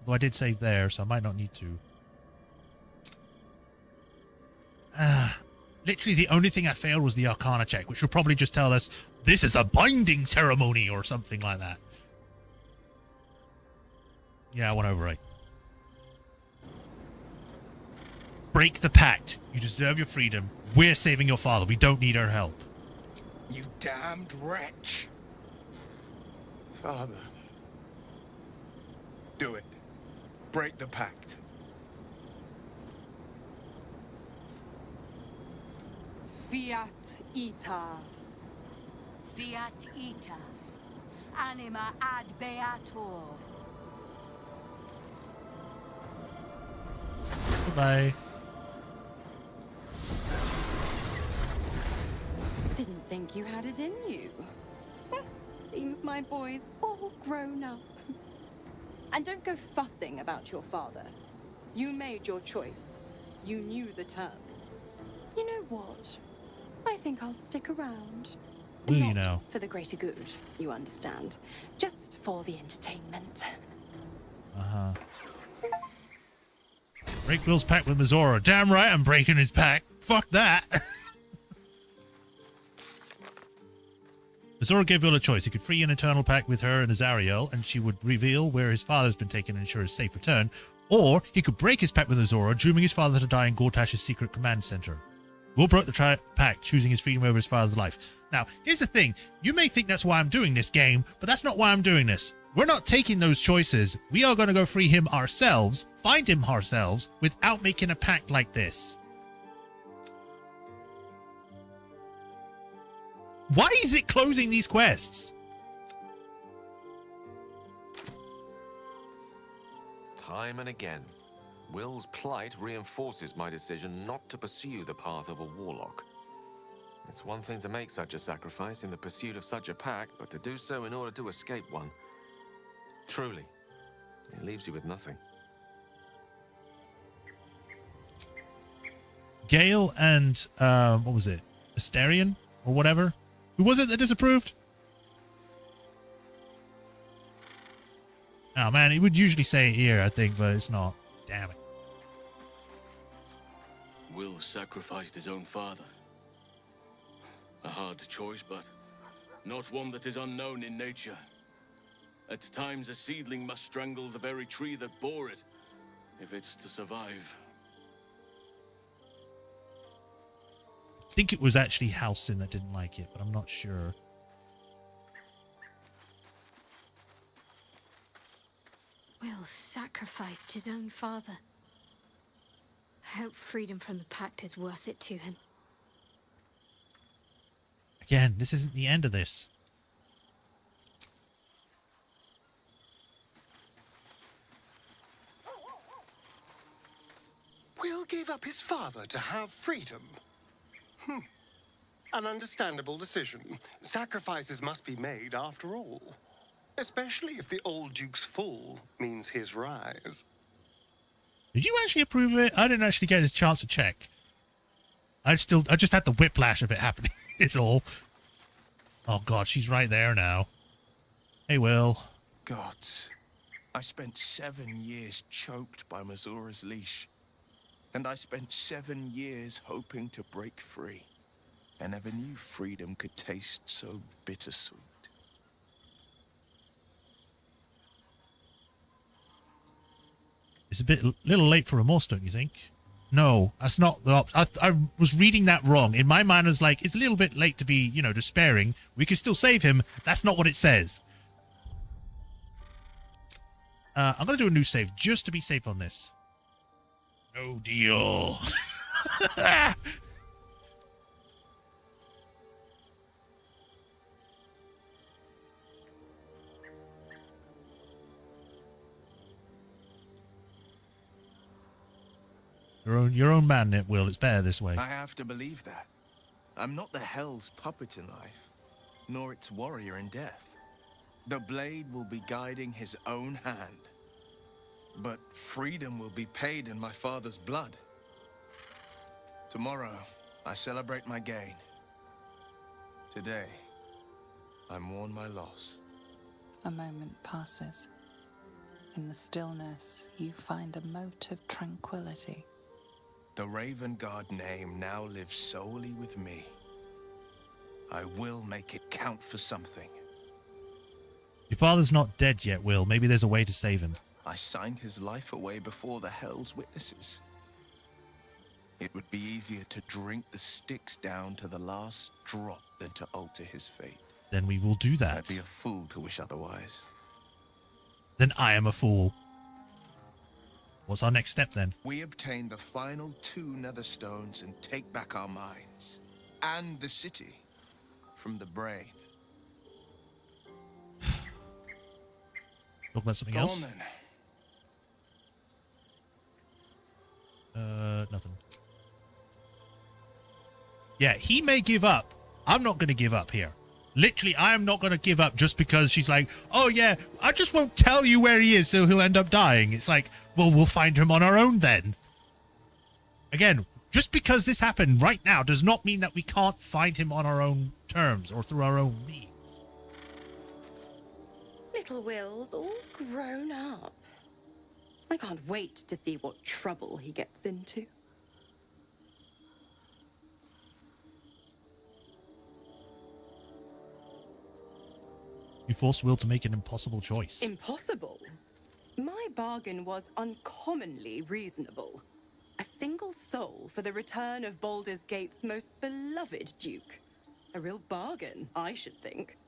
Although I did save there, so I might not need to. Literally the only thing I failed was the Arcana check, which will probably just tell us this is a binding ceremony or something like that. Yeah, I want to overwrite. Break the pact. You deserve your freedom. We're saving your father. We don't need our help. You damned wretch. Father. Do it. Break the pact. Fiat ita. Fiat ita. Anima ad beator. Goodbye. Didn't think you had it in you. Seems my boy's all grown up. And don't go fussing about your father. You made your choice. You knew the terms. You know what? I think I'll stick around. Will you now? For the greater good, you understand. Just for the entertainment. Uh-huh. Break Will's pact with Majora. Damn right I'm breaking his pact. Fuck that. Majora gave Will a choice. He could free an eternal pact with her and Azariel, and she would reveal where his father's been taken and ensure his safe return. Or he could break his pact with Azora, dooming his father to die in Gortash's secret command center. Will broke the pact, choosing his freedom over his father's life. Now, here's the thing. You may think that's why I'm doing this game, but that's not why I'm doing this. We're not taking those choices. We are going to go free him ourselves, find him ourselves, without making a pact like this. Why is it closing these quests? Time and again, Will's plight reinforces my decision not to pursue the path of a warlock. It's one thing to make such a sacrifice in the pursuit of such a pact, but to do so in order to escape one. Truly, it leaves you with nothing. Gale and, what was it? Asterion? Or whatever? Who was it that disapproved? Oh man, it would usually say it here, I think, but it's not. Damn it. Will sacrificed his own father. A hard choice, but not one that is unknown in nature. At times, a seedling must strangle the very tree that bore it, if it's to survive. I think it was actually Halcyon that didn't like it, but I'm not sure. Will sacrificed his own father. I hope freedom from the pact is worth it to him. Again, this isn't the end of this. Will gave up his father to have freedom. An understandable decision. Sacrifices must be made after all. Especially if the old Duke's fall means his rise. Did you actually approve of it? I didn't actually get a chance to check. I just had the whiplash of it happening. It's all. Oh god, she's right there now. Hey, Will. Gods, I spent 7 years choked by Mazora's leash. And I spent 7 years hoping to break free. I never knew freedom could taste so bittersweet. It's a little late for remorse, don't you think? No, that's not the I was reading that wrong. In my mind, I was like, it's a little bit late to be, you know, despairing. We can still save him. That's not what it says. I'm going to do a new save just to be safe on this. No deal. Your own man, Will. It's better this way. I have to believe that. I'm not the Hell's puppet in life, nor its warrior in death. The blade will be guiding his own hand. But freedom will be paid in my father's blood. Tomorrow, I celebrate my gain. Today, I mourn my loss. A moment passes. In the stillness, you find a mote of tranquility. The Raven Guard name now lives solely with me. I will make it count for something. Your father's not dead yet, Will. Maybe there's a way to save him. I signed his life away before the Hell's witnesses. It would be easier to drink the sticks down to the last drop than to alter his fate. Then we will do that. I'd be a fool to wish otherwise. Then I am a fool. What's our next step then? We obtain the final 2 nether stones and take back our minds. And the city from the brain. Talk about something Go else? on, then. Nothing. Yeah, he may give up. I'm not going to give up here. Literally, I am not going to give up just because she's like, oh yeah, I just won't tell you where he is so he'll end up dying. It's like, well, we'll find him on our own then. Again, just because this happened right now does not mean that we can't find him on our own terms or through our own means. Little Will's all grown up. I can't wait to see what trouble he gets into. You force Will to make an impossible choice. Impossible? My bargain was uncommonly reasonable. A single soul for the return of Baldur's Gate's most beloved Duke. A real bargain, I should think.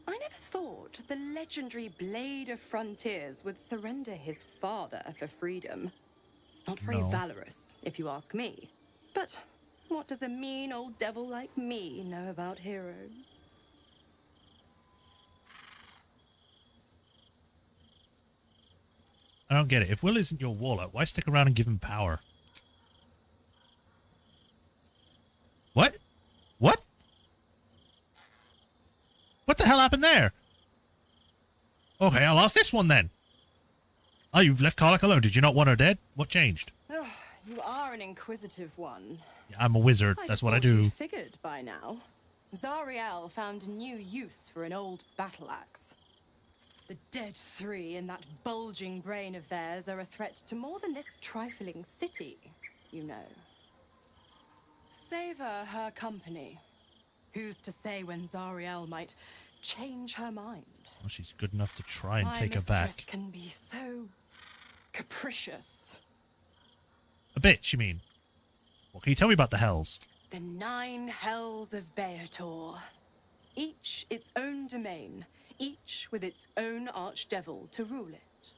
I never thought the legendary Blade of Frontiers would surrender his father for freedom. Not very valorous, if you ask me. But what does a mean old devil like me know about heroes? I don't get it. If Will isn't your warlock, why stick around and give him power? What? What? What the hell happened there? Okay, I'll ask this one then. Oh, you've left Karlach alone. Did you not want her dead? What changed? You are an inquisitive one. I'm a wizard. That's what I do. You figured by now. Zariel found new use for an old battle axe. The dead 3 in that bulging brain of theirs are a threat to more than this trifling city, you know. Savor her company. Who's to say when Zariel might change her mind? Well, she's good enough to try and My take her back. mistress can be so capricious. A bitch, you mean? What can you tell me about the Hells? The 9 hells of Beator. Each its own domain, each with its own archdevil to rule it.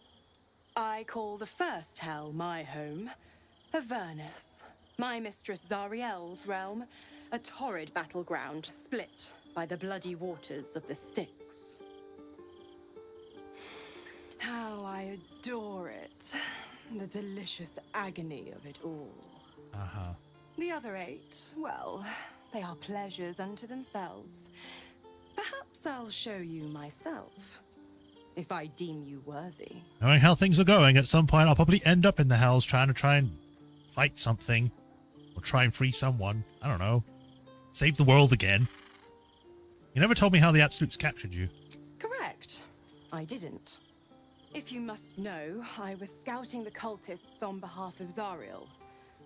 I call the first hell my home, Avernus. My mistress Zariel's realm, a torrid battleground split by the bloody waters of the Styx. How I adore it. The delicious agony of it all. Uh-huh. The other 8, well, they are pleasures unto themselves. Perhaps I'll show you myself, if I deem you worthy. Knowing how things are going, at some point I'll probably end up in the Hells trying and fight something. Or try and free someone. I don't know. Save the world again. You never told me how the Absolutes captured you. Correct. I didn't. If you must know, I was scouting the cultists on behalf of Zariel.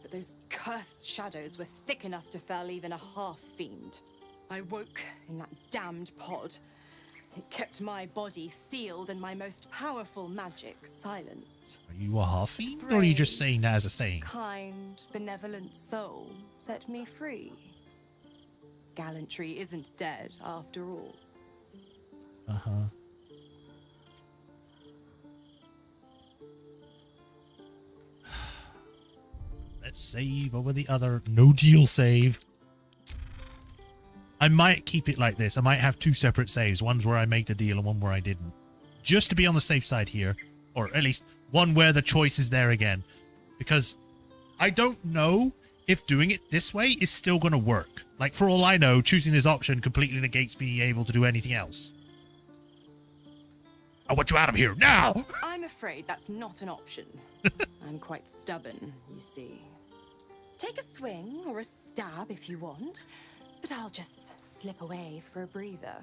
but those cursed shadows were thick enough to fell even a half-fiend. I woke in that damned pod. It kept my body sealed and my most powerful magic silenced. Are you a half-fiend, or are you just saying that as a saying? Kind, benevolent soul set me free. Gallantry isn't dead after all. Uh-huh. Let's save over the other no-deal save. I might keep it like this. I might have two separate saves. One's where I made the deal and one where I didn't. Just to be on the safe side here. Or at least one where the choice is there again. Because I don't know if doing it this way is still going to work. Like, for all I know, choosing this option completely negates being able to do anything else. I want you out of here now! I'm afraid that's not an option. I'm quite stubborn, you see. Take a swing or a stab if you want, but I'll just slip away for a breather.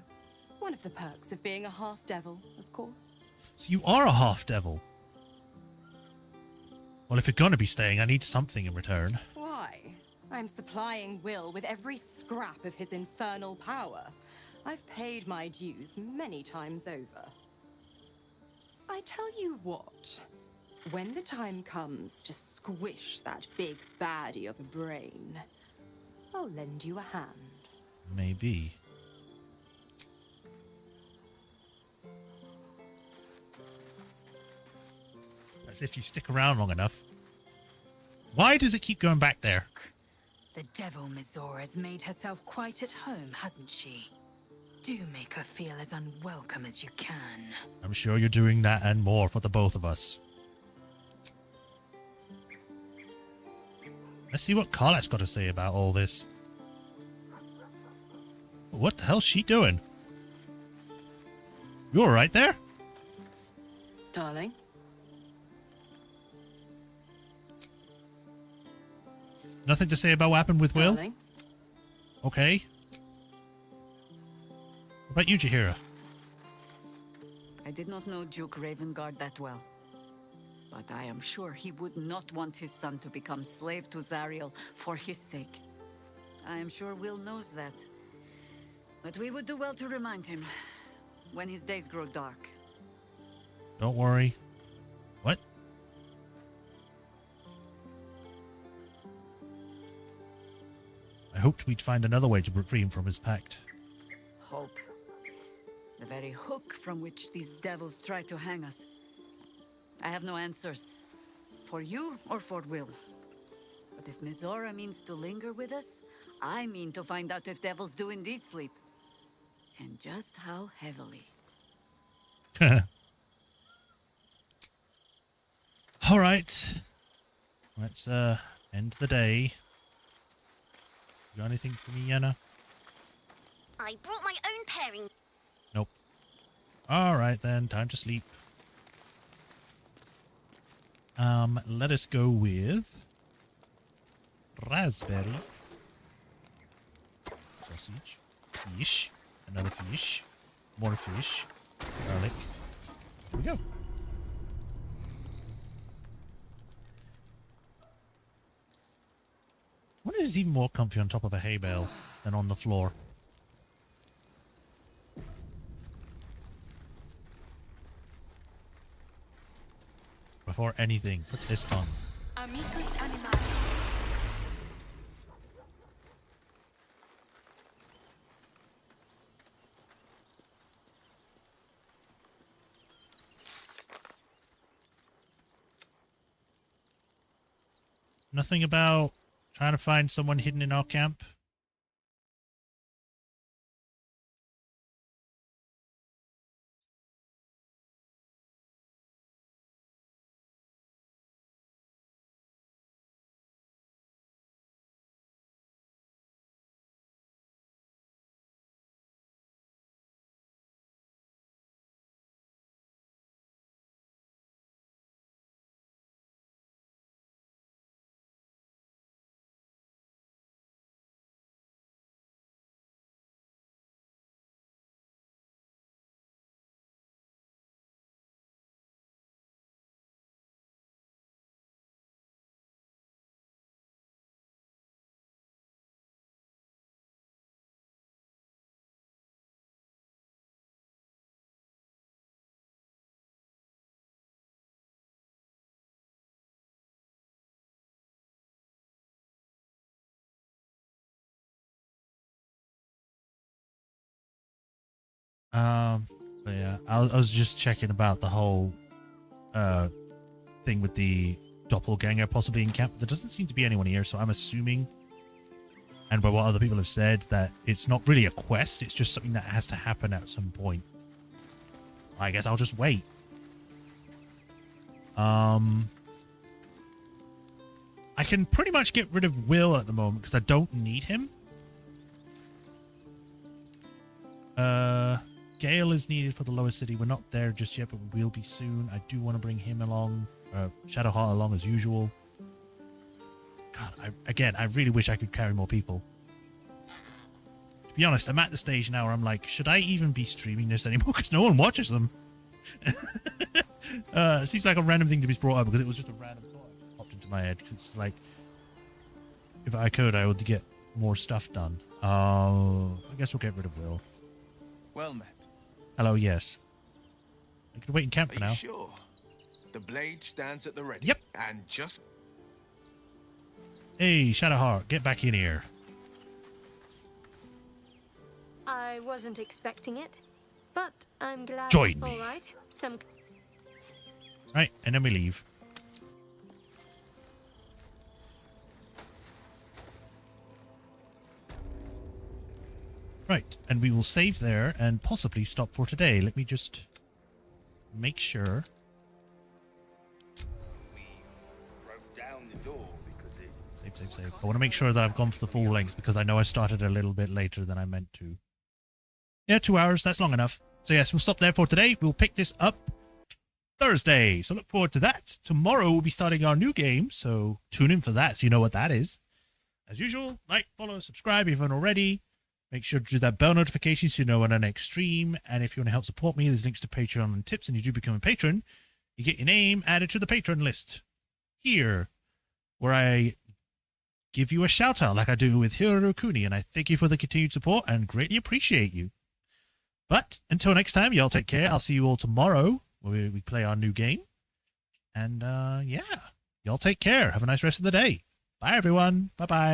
One of the perks of being a half-devil, of course. So you are a half-devil? Well, if you're going to be staying, I need something in return. Why? I'm supplying Will with every scrap of his infernal power. I've paid my dues many times over. I tell you what, when the time comes to squish that big baddie of a brain, I'll lend you a hand. Maybe. As if you stick around long enough. Why does it keep going back there? The devil Mizora has made herself quite at home, hasn't she? Do make her feel as unwelcome as you can. I'm sure you're doing that and more for the both of us. Let's see what Carlet's got to say about all this. What the hell's she doing? You alright there? Darling? Nothing to say about what happened with Will? Darling? Okay. What about you, Jaheira? I did not know Duke Ravengard that well, but I am sure he would not want his son to become slave to Zariel for his sake. I am sure Will knows that. But we would do well to remind him when his days grow dark. Don't worry. What? I hoped we'd find another way to free him from his pact. Hope. The very hook from which these devils try to hang us. I have no answers. For you or for Will. But if Mizora means to linger with us, I mean to find out if devils do indeed sleep. And just how heavily. Alright. Let's end the day. You got anything for me, Yenna? I brought my own pairing. Nope. Alright then, time to sleep. Let us go with raspberry, sausage, fish, another fish, more fish, garlic. Here we go. What is even more comfy on top of a hay bale than on the floor? Before anything, put this on. Amicus animalis. Nothing about trying to find someone hidden in our camp? But yeah, I was just checking about the whole thing with the doppelganger possibly in camp. There doesn't seem to be anyone here, so I'm assuming, and by what other people have said, that it's not really a quest, it's just something that has to happen at some point. I guess I'll just wait. I can pretty much get rid of Will at the moment because I don't need him. Gale is needed for the lower city. We're not there just yet, but we will be soon. I do want to bring him along, Shadowheart along as usual. God, I really wish I could carry more people. To be honest, I'm at the stage now where I'm like, should I even be streaming this anymore? Because no one watches them. It seems like a random thing to be brought up because it was just a random thought that popped into my head. Because it's like, if I could, I would get more stuff done. I guess we'll get rid of Will. Well met. Hello, yes. I can wait in camp for now. Are you sure? The blade stands at the ready. Yep. And just... Hey, Shadowheart, get back in here. I wasn't expecting it, but I'm glad. Join me. All right. Right, and then we leave. Right, and we will save there and possibly stop for today. Let me just make sure. Save. I want to make sure that I've gone for the full length because I know I started a little bit later than I meant to. Yeah, 2 hours, that's long enough. So yes, we'll stop there for today. We'll pick this up Thursday, so look forward to that. Tomorrow we'll be starting our new game, so tune in for that so you know what that is. As usual, like, follow, subscribe if you haven't already. Make sure to do that bell notification so you know when our next stream. And if you want to help support me, there's links to Patreon and tips, and you do become a patron, you get your name added to the patron list here, where I give you a shout out like I do with Hiro Kuni, and I thank you for the continued support and greatly appreciate you. But until next time, y'all take care. I'll see you all tomorrow where we play our new game. And yeah, y'all take care. Have a nice rest of the day. Bye, everyone. Bye-bye.